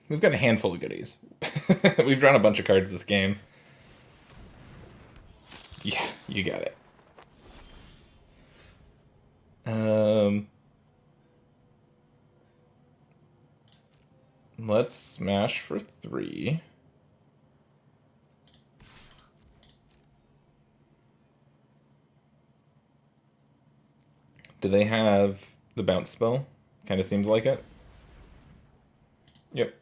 We've got a handful of goodies. We've drawn a bunch of cards this game. Yeah, you got it. Let's smash for 3. Do they have the bounce spell? Kind of seems like it. Yep.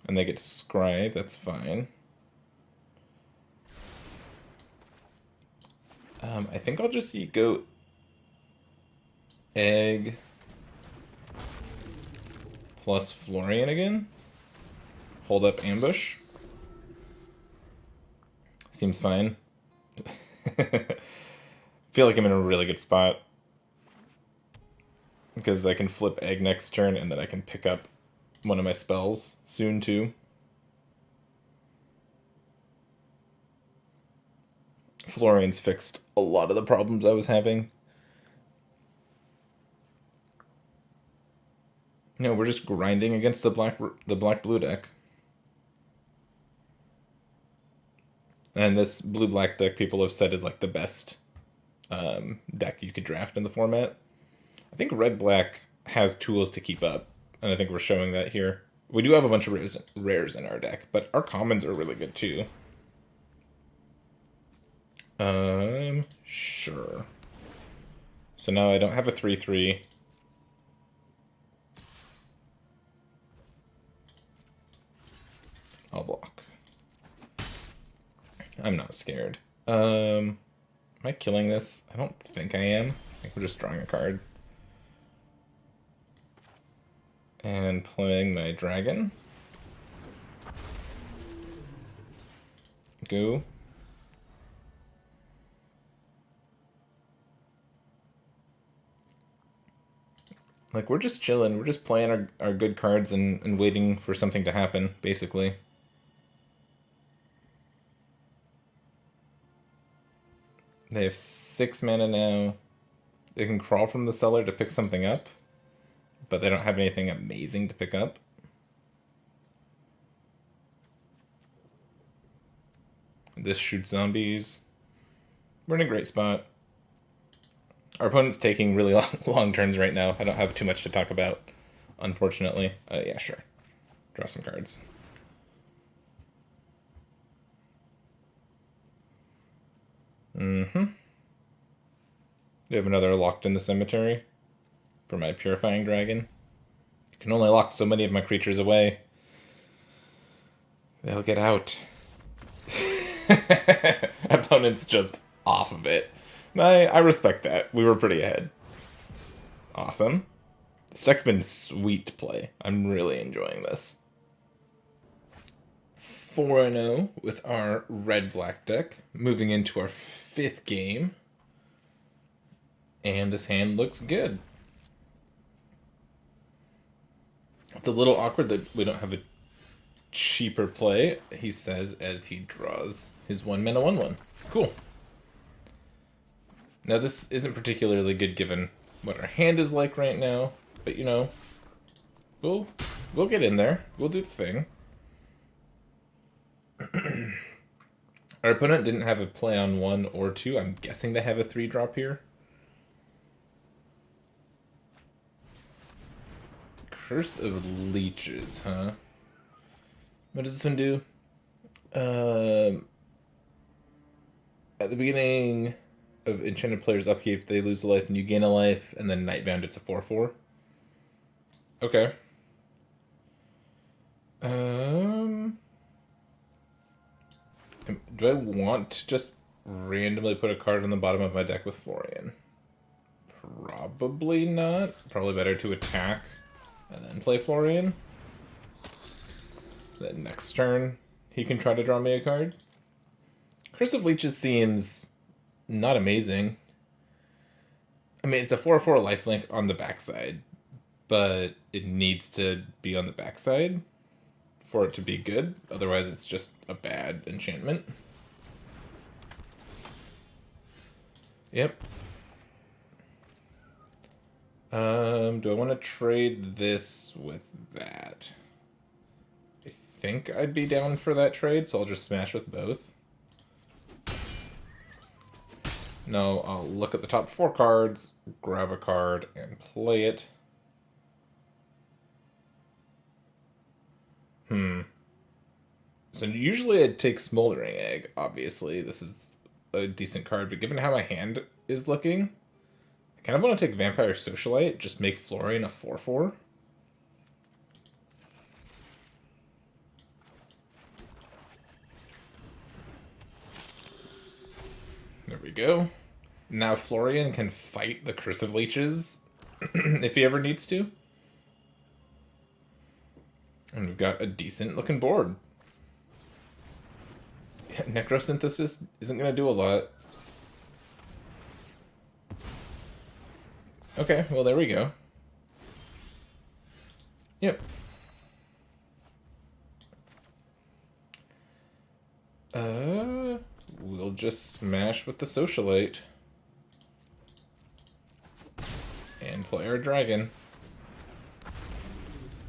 And they get scry, that's fine. I think I'll just go egg plus Florian again. Hold up ambush. Seems fine. Feel like I'm in a really good spot. Because I can flip egg next turn and then I can pick up one of my spells soon too. Florian's fixed a lot of the problems I was having. No, we're just grinding against the black-blue deck. And this blue-black deck people have said is like the best deck you could draft in the format. I think red-black has tools to keep up, and I think we're showing that here. We do have a bunch of rares in our deck, but our commons are really good too. Sure. So now I don't have a 3/3. I'll block. I'm not scared. Am I killing this? I don't think I am. I think we're just drawing a card. And playing my dragon. Go. Like, we're just chilling. We're just playing our good cards and waiting for something to happen, basically. They have 6 mana now. They can crawl from the cellar to pick something up, but they don't have anything amazing to pick up. This shoots zombies. We're in a great spot. Our opponent's taking really long turns right now. I don't have too much to talk about, unfortunately. Yeah, sure. Draw some cards. Mm-hmm. We have another Locked in the Cemetery for my Purifying Dragon. You can only lock so many of my creatures away. They'll get out. Opponent's just off of it. I respect that. We were pretty ahead. Awesome. This deck's been sweet to play. I'm really enjoying this. 4-0 with our red-black deck. Moving into our 5th game. And this hand looks good. It's a little awkward that we don't have a cheaper play, he says as he draws his 1-mana 1/1. Cool. Now this isn't particularly good given what our hand is like right now, but you know, we'll get in there. We'll do the thing. Our opponent didn't have a play on 1 or 2. I'm guessing they have a 3-drop here. Curse of Leeches, huh? What does this one do? At the beginning of Enchanted Player's upkeep, they lose a life and you gain a life, and then Nightbound, it's a 4/4. Okay. Do I want to just randomly put a card on the bottom of my deck with Florian? Probably not. Probably better to attack and then play Florian. Then next turn, he can try to draw me a card. Curse of Leeches seems not amazing. I mean, it's a 4/4 lifelink on the backside, but it needs to be on the backside for it to be good. Otherwise, it's just a bad enchantment. Yep. Do I want to trade this with that? I think I'd be down for that trade, so I'll just smash with both. No, I'll look at the top 4 cards, grab a card, and play it. So usually I'd take Smoldering Egg, obviously. This is a decent card, but given how my hand is looking, I kind of want to take Vampire Socialite, just make Florian a 4/4. There we go. Now Florian can fight the Curse of Leeches if he ever needs to. And we've got a decent looking board. Yeah, Necrosynthesis isn't going to do a lot. Okay, well there we go. Yep. We'll just smash with the Socialite. And play our dragon.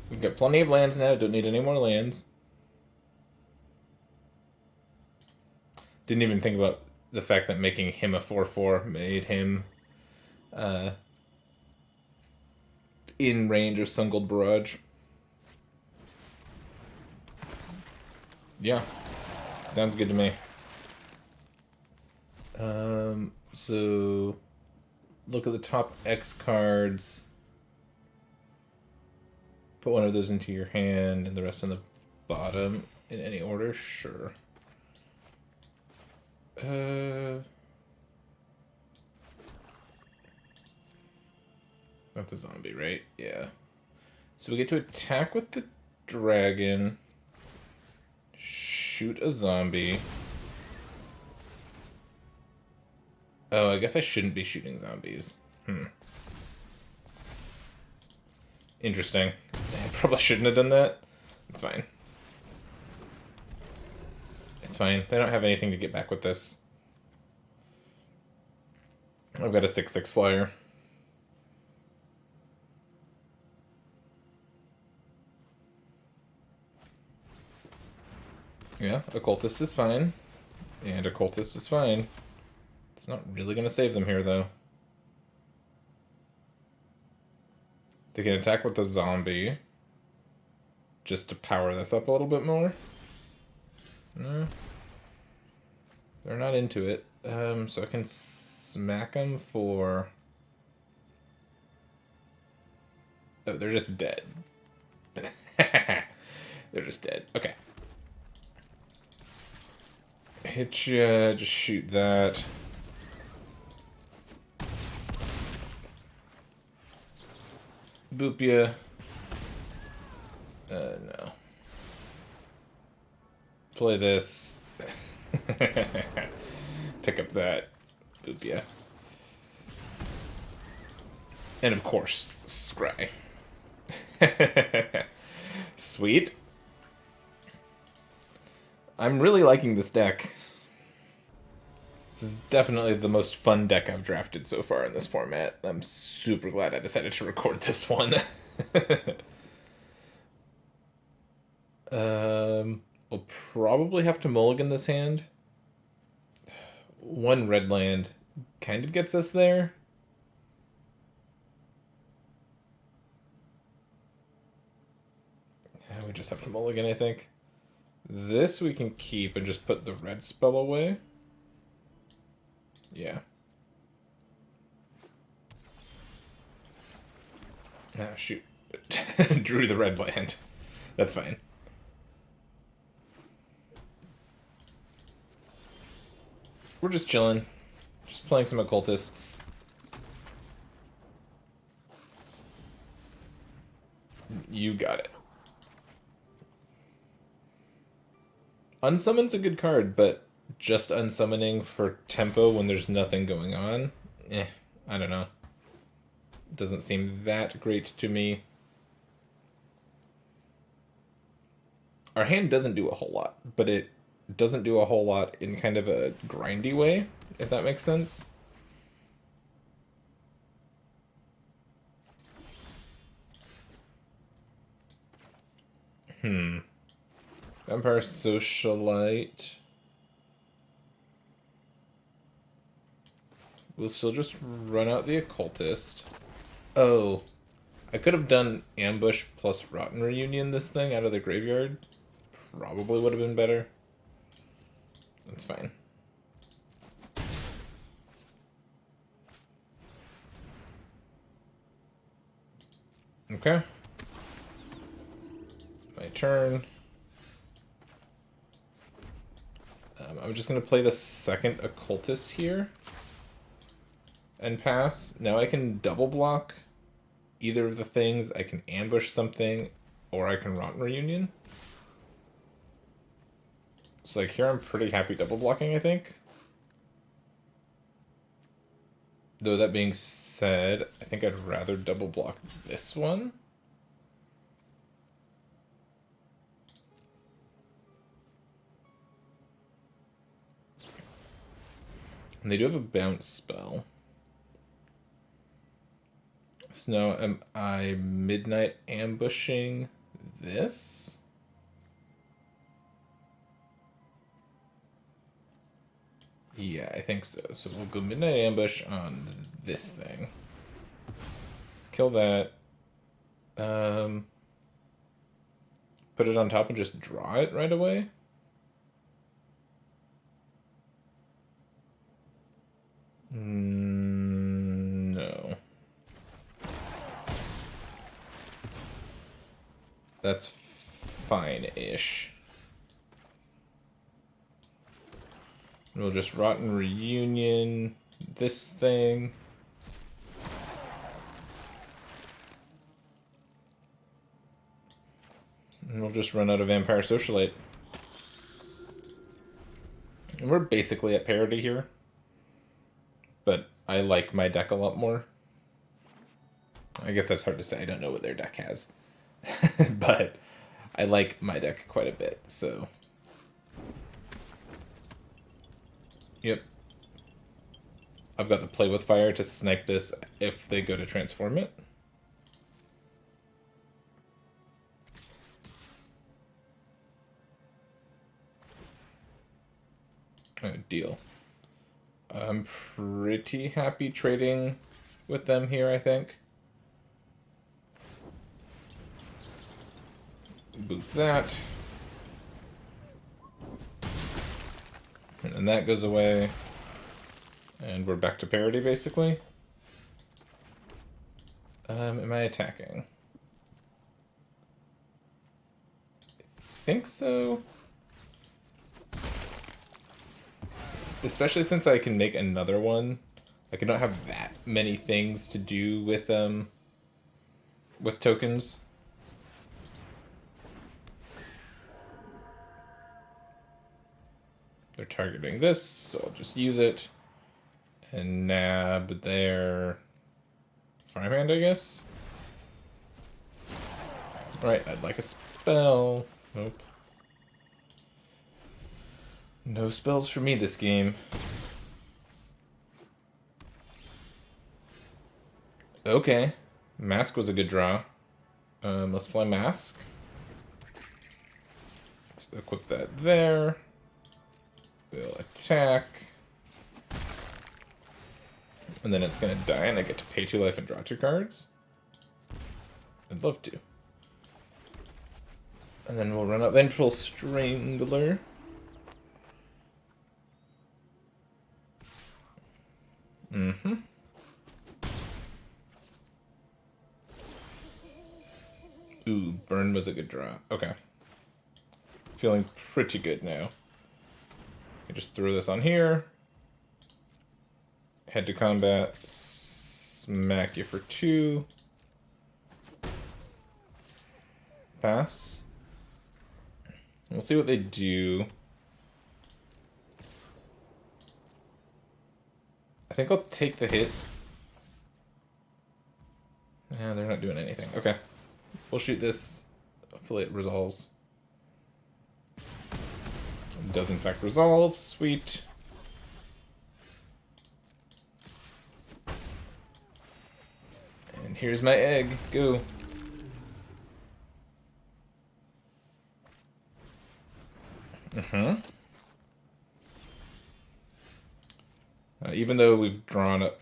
We've got plenty of lands now, don't need any more lands. Didn't even think about the fact that making him a 4/4 made him in range of Sungold Barrage. Yeah. Sounds good to me. So look at the top X cards. Put one of those into your hand and the rest on the bottom in any order. Sure. That's a zombie, right? Yeah. So we get to attack with the dragon. Shoot a zombie. Oh, I guess I shouldn't be shooting zombies. Interesting. I probably shouldn't have done that. It's fine. It's fine. They don't have anything to get back with this. I've got a 6/6 flyer. Yeah, occultist is fine. And occultist is fine. It's not really going to save them here, though. They can attack with the zombie. Just to power this up a little bit more. No. They're not into it. So I can smack them for... Oh, they're just dead. They're just dead. Okay. Hit ya, just shoot that. Boop ya. No. Play this. Pick up that. Boop ya. And of course, scry. Sweet. I'm really liking this deck. This is definitely the most fun deck I've drafted so far in this format. I'm super glad I decided to record this one. We'll probably have to mulligan this hand. One red land kind of gets us there. We just have to mulligan, I think. This we can keep and just put the red spell away. Yeah. Ah, shoot. Drew the red land. That's fine. We're just chilling. Just playing some occultists. You got it. Unsummon's a good card, but just unsummoning for tempo when there's nothing going on, I don't know. Doesn't seem that great to me. Our hand doesn't do a whole lot, but it doesn't do a whole lot in kind of a grindy way, if that makes sense. Vampire Socialite. We'll still just run out the Occultist. Oh, I could have done Ambush plus Rotten Reunion this thing out of the graveyard. Probably would have been better. That's fine. Okay. My turn. I'm just going to play the second Occultist here. And pass. Now I can double block either of the things. I can ambush something, or I can Rotten Reunion. So like here I'm pretty happy double blocking, I think. Though that being said, I think I'd rather double block this one. And they do have a bounce spell. So now am I midnight ambushing this? Yeah, I think so. So we'll go midnight ambush on this thing. Kill that. Put it on top and just draw it right away. No. That's fine-ish. We'll just Rotten Reunion this thing. And we'll just run out of Vampire Socialite. And we're basically at parity here. But I like my deck a lot more. I guess that's hard to say. I don't know what their deck has. But I like my deck quite a bit, so... Yep. I've got the Play with Fire to snipe this if they go to transform it. Oh, deal. I'm pretty happy trading with them here, I think. Boot that. And then that goes away. And we're back to parity, basically. Am I attacking? I think so. Especially since I can make another one. Like, I don't have that many things to do with tokens. They're targeting this, so I'll just use it. And nab their farmhand, I guess? Right, I'd like a spell. Nope. No spells for me this game. Okay. Mask was a good draw. Let's play Mask. Let's equip that there. We'll attack. And then it's going to die and I get to pay 2 life and draw 2 cards. I'd love to. And then we'll run up Vengeful Strangler. Mm-hmm. Ooh, Burn was a good draw. Okay. Feeling pretty good now. I just throw this on here. Head to combat. Smack you for 2. Pass. We'll see what they do. I think I'll take the hit. Yeah, they're not doing anything. Okay. We'll shoot this. Hopefully it resolves. It does in fact resolve. Sweet. And here's my egg. Go. Even though we've drawn up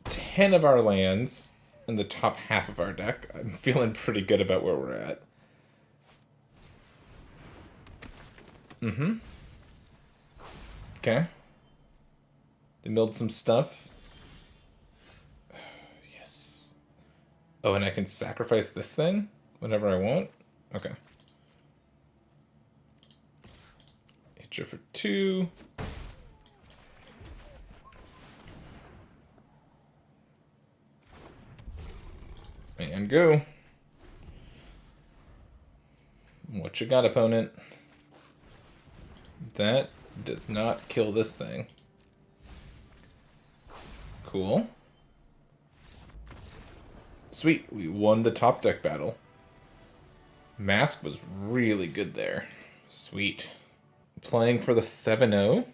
10 of our lands in the top half of our deck, I'm feeling pretty good about where we're at. Okay. They milled some stuff. Yes. Oh, and I can sacrifice this thing whenever I want? Okay. Hit you for 2. And go. What you got, opponent? That does not kill this thing. Cool. Sweet, we won the top deck battle. Mask was really good there. Sweet. Playing for the 7-0?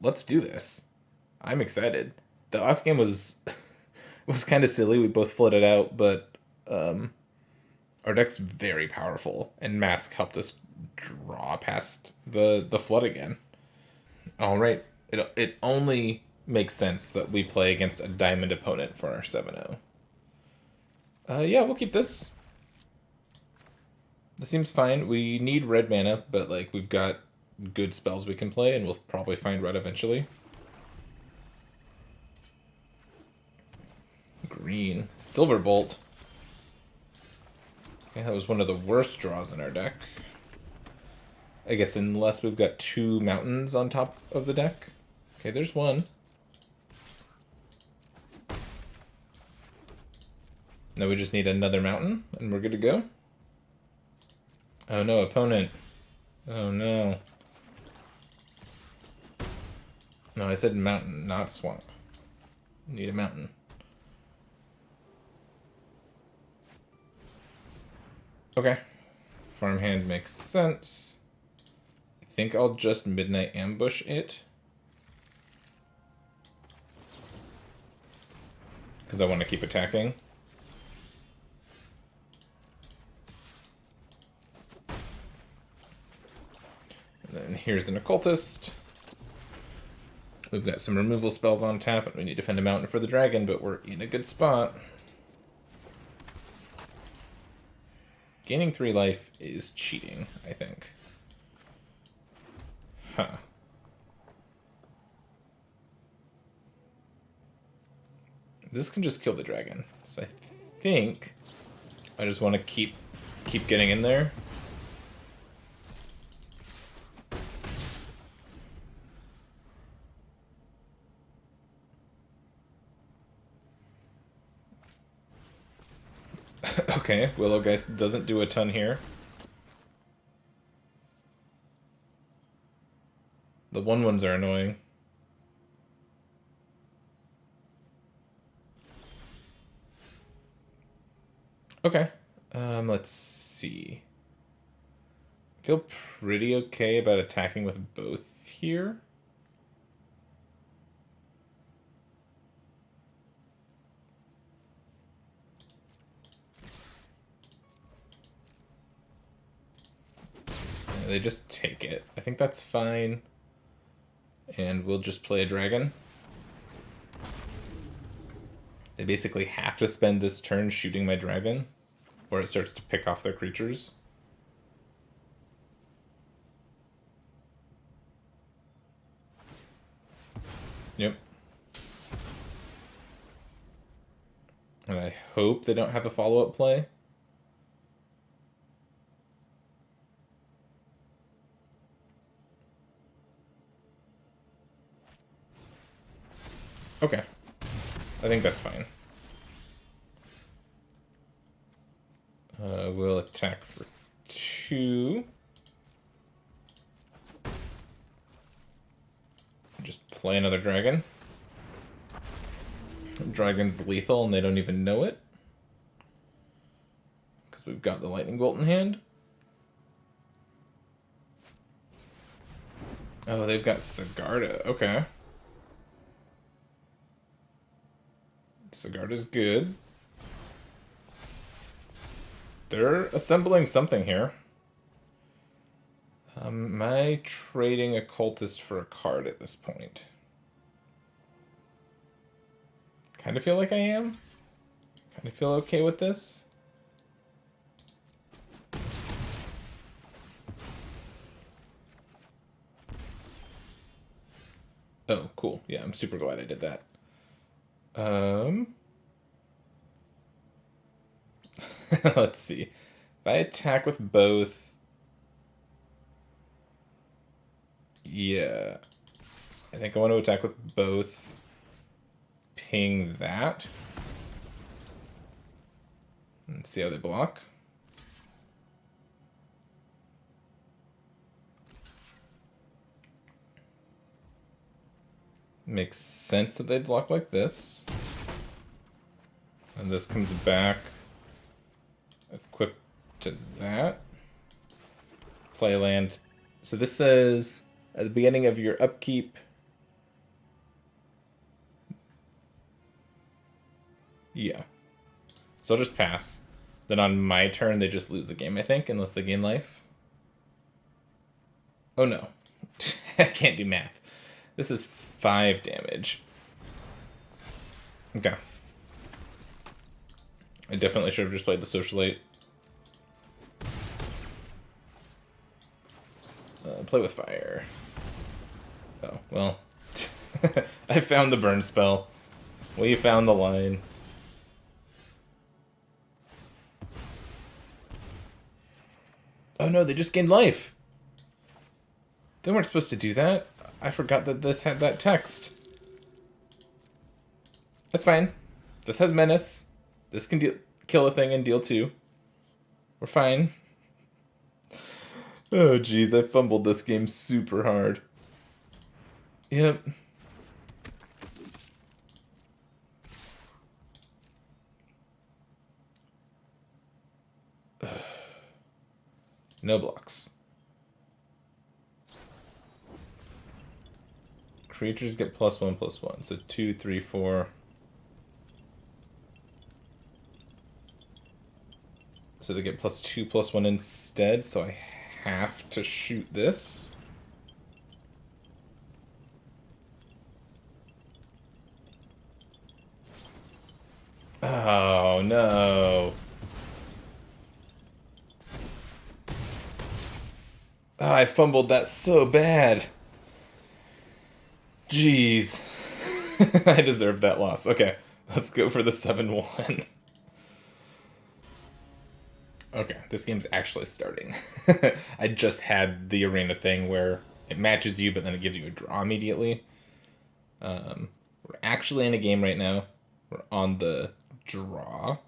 Let's do this. I'm excited. The last game was was kind of silly. We both flooded out, but our deck's very powerful, and Mask helped us draw past the flood again. All right. It only makes sense that we play against a diamond opponent for our 7-0. Yeah, we'll keep this. This seems fine. We need red mana, but like we've got good spells we can play, and we'll probably find red eventually. green. Silverbolt. Okay, that was one of the worst draws in our deck. I guess unless we've got 2 mountains on top of the deck. Okay, there's one. Now we just need another mountain, and we're good to go. Oh no, opponent. Oh no. No, I said mountain, not swamp. Need a mountain. Okay. Farmhand makes sense. I think I'll just midnight ambush it. Because I want to keep attacking. And then here's an occultist. We've got some removal spells on tap, and we need to defend a mountain for the dragon, but we're in a good spot. Gaining 3 life is cheating, I think. Huh. This can just kill the dragon. So I think I just want to keep getting in there. Okay, Willow Geist doesn't do a ton here. The 1/1s are annoying. Okay, let's see. I feel pretty okay about attacking with both here. They just take it. I think that's fine. And we'll just play a dragon. They basically have to spend this turn shooting my dragon, or it starts to pick off their creatures. Yep. And I hope they don't have a follow-up play. Okay. I think that's fine. We'll attack for 2. Just play another dragon. Dragon's lethal and they don't even know it. Because we've got the lightning bolt in hand. Oh, they've got Sigarda. Okay. Sigarda's good. They're assembling something here. Am I trading Occultist for a card at this point? Kind of feel like I am. Kind of feel okay with this. Oh, cool. Yeah, I'm super glad I did that. Let's see. If I attack with both... Yeah. I think I want to attack with both. Ping that. And see how they block. Makes sense that they'd block like this. And this comes back equipped to that. Play land. So this says at the beginning of your upkeep. Yeah. So I'll just pass. Then on my turn, they just lose the game, I think, unless they gain life. Oh no. I can't do math. This is 5 damage. Okay. I definitely should have just played the Socialite. Play with fire. Oh, well. I found the burn spell. We found the line. Oh no, they just gained life. They weren't supposed to do that. I forgot that this had that text. That's fine. This has menace. This can kill a thing and deal 2. We're fine. Oh jeez, I fumbled this game super hard. Yep. No blocks. Creatures get +1/+1. So 2, 3, 4. So they get +2/+1 instead. So I have to shoot this. Oh no. Oh, I fumbled that so bad. Jeez. I deserved that loss. Okay, let's go for the 7-1. Okay, this game's actually starting. I just had the arena thing where it matches you, but then it gives you a draw immediately. We're actually in a game right now. We're on the draw.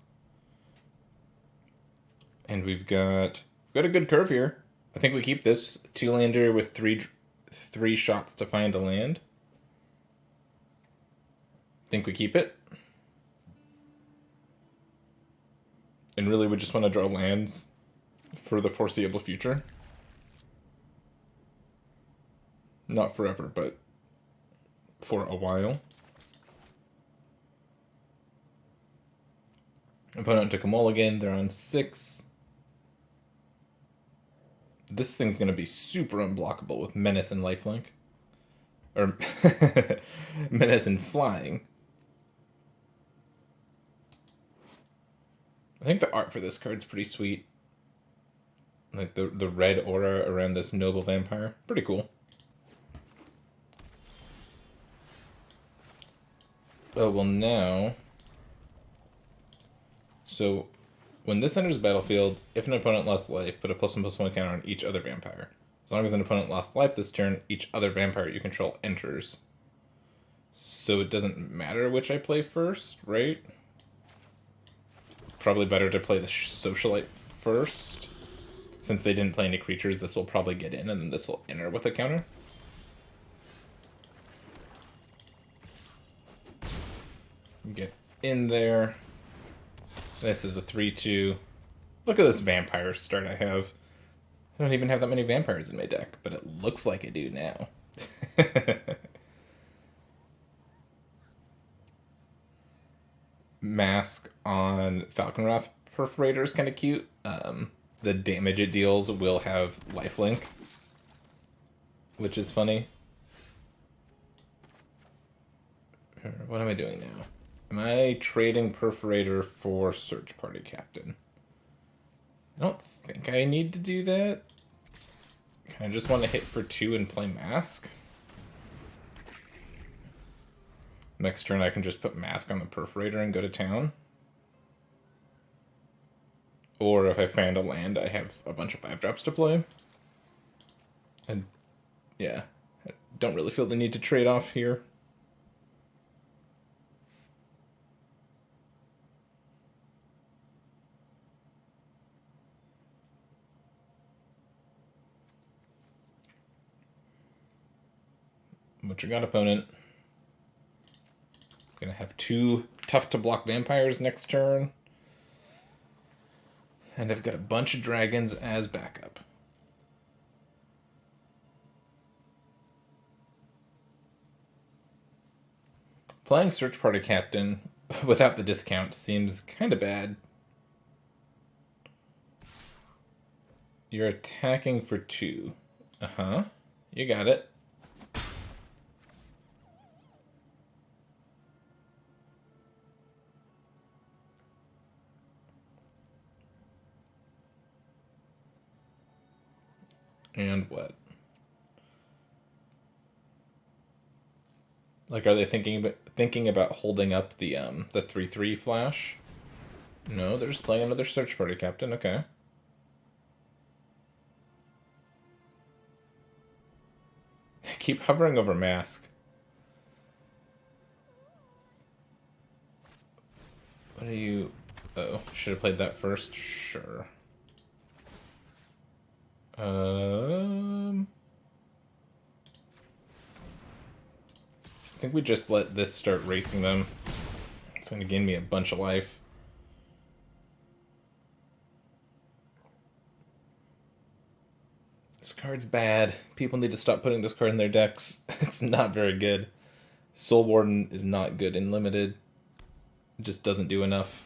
And we've got a good curve here. I think we keep this 2-lander with three shots to find a land. Think we keep it. And really we just want to draw lands for the foreseeable future. Not forever, but for a while. Opponent took a mulligan. They're on 6. This thing's going to be super unblockable with Menace and Lifelink. Or Menace and Flying. I think the art for this card's pretty sweet. Like the red aura around this noble vampire. Pretty cool. Oh, well now... So, when this enters the battlefield, if an opponent lost life, put a +1/+1 counter on each other vampire. As long as an opponent lost life this turn, each other vampire you control enters. So it doesn't matter which I play first, right? Probably better to play the Socialite first. Since they didn't play any creatures, this will probably get in, and then this will enter with a counter. Get in there. This is a 3/2. Look at this vampire start I have. I don't even have that many vampires in my deck, but it looks like I do now. Mask on Falconwrath Perforator is kind of cute. The damage it deals will have lifelink, which is funny. What am I doing now? Am I trading Perforator for Search Party Captain? I don't think I need to do that. I just want to hit for 2 and play Mask. Next turn I can just put Mask on the Perforator and go to town. Or if I find a land, I have a bunch of 5-drops to play. And yeah, I don't really feel the need to trade off here. What you got, opponent? Gonna have 2 tough to block vampires next turn. And I've got a bunch of dragons as backup. Playing Search Party Captain without the discount seems kind of bad. You're attacking for 2. Uh-huh. You got it. And what? Like, are they thinking about holding up the 3/3 flash? No, they're just playing another Search Party Captain. Okay. keep hovering over Mask. What are you... Oh, should have played that first? Sure. I think we just let this start racing them. It's going to gain me a bunch of life. This card's bad. People need to stop putting this card in their decks. It's not very good. Soul Warden is not good in limited. It just doesn't do enough.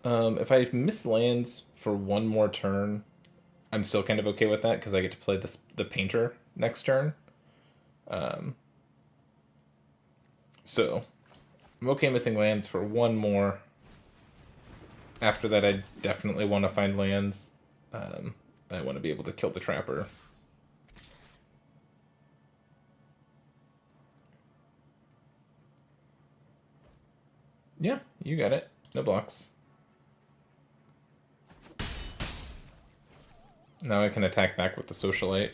If I miss lands for one more turn, I'm still kind of okay with that because I get to play the Painter next turn. So, I'm okay missing lands for one more. After that, I definitely want to find lands. I want to be able to kill the Trapper. Yeah, you got it. No blocks. Now I can attack back with the Socialite.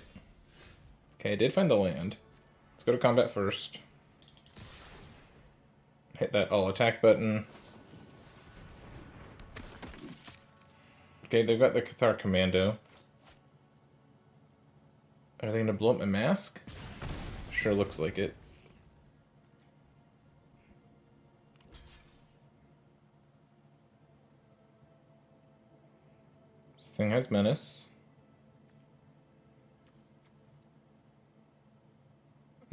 Okay, I did find the land. Let's go to combat first. Hit that all attack button. Okay, they've got the Cathar Commando. Are they going to blow up my Mask? Sure looks like it. This thing has Menace.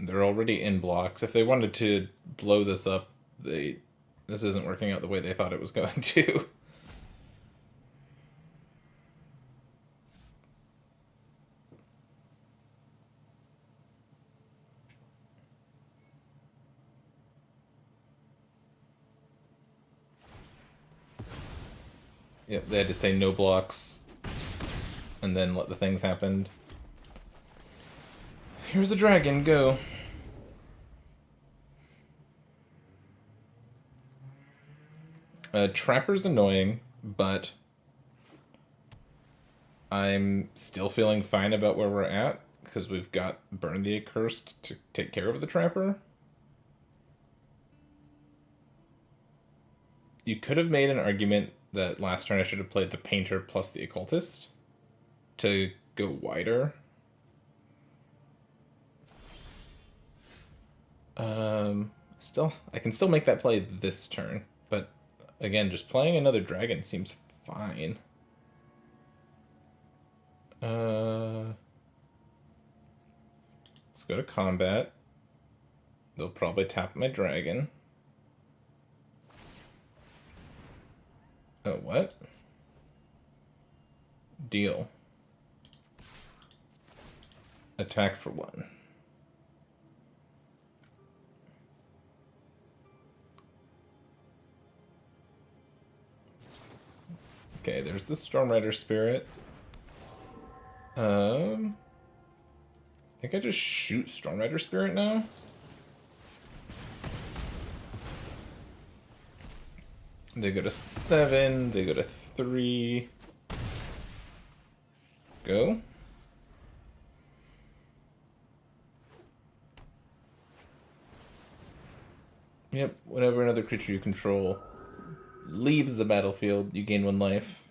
They're already in blocks. If they wanted to blow this up, this isn't working out the way they thought it was going to. Yep, they had to say no blocks and then let the things happen. Here's the dragon, go. Trapper's annoying, but I'm still feeling fine about where we're at, because we've got Burn the Accursed to take care of the Trapper. You could have made an argument that last turn I should have played the Painter plus the Occultist to go wider. I can still make that play this turn, but again, just playing another dragon seems fine. Let's go to combat. They'll probably tap my dragon. Oh, what? Deal. Attack for 1. Okay, there's the Stormrider Spirit. I think I just shoot Stormrider Spirit now. They go to 7, they go to 3. Go. Yep, whenever another creature you control leaves the battlefield, you gain 1 life.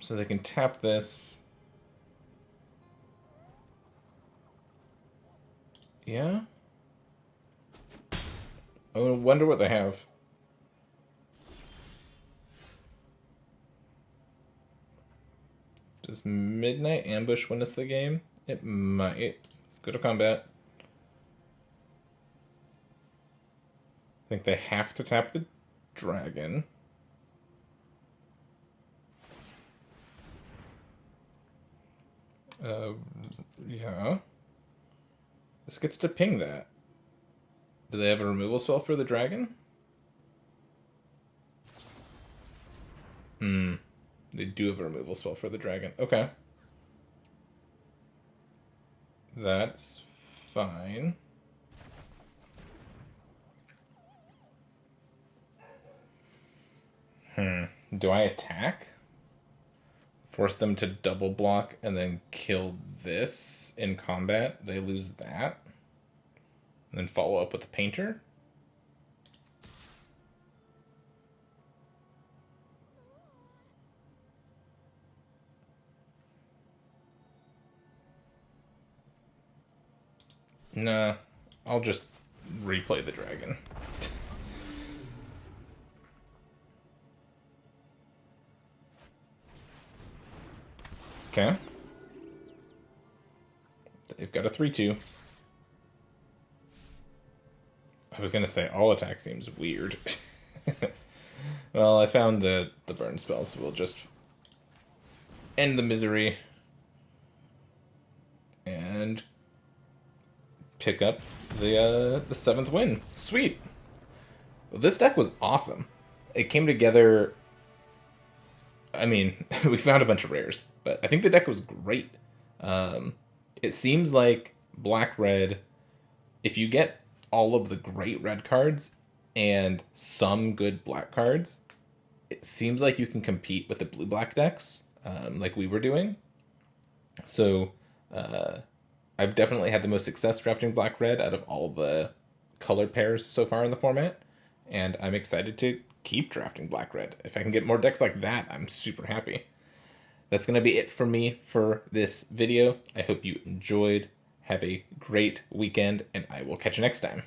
So they can tap this. Yeah? I wonder what they have. Does Midnight Ambush win us the game? It might. Go to combat. I think they have to tap the dragon. Yeah. This gets to ping that. Do they have a removal spell for the dragon? They do have a removal spell for the dragon. Okay. That's fine. Do I attack? Force them to double block and then kill this in combat. They lose that. And then follow up with the painter. Nah, I'll just replay the dragon. Okay. They've got a 3/2. I was gonna say all attack seems weird. Well, I found the burn spell, so we'll just end the misery and pick up the 7th win. Sweet. Well, this deck was awesome. It came together. I mean, we found a bunch of rares, but I think the deck was great. It seems like black-red, if you get all of the great red cards and some good black cards, it seems like you can compete with the blue-black decks, like we were doing. So, I've definitely had the most success drafting black-red out of all the color pairs so far in the format, and I'm excited to keep drafting black-red. If I can get more decks like that, I'm super happy. That's going to be it for me for this video. I hope you enjoyed. Have a great weekend, and I will catch you next time.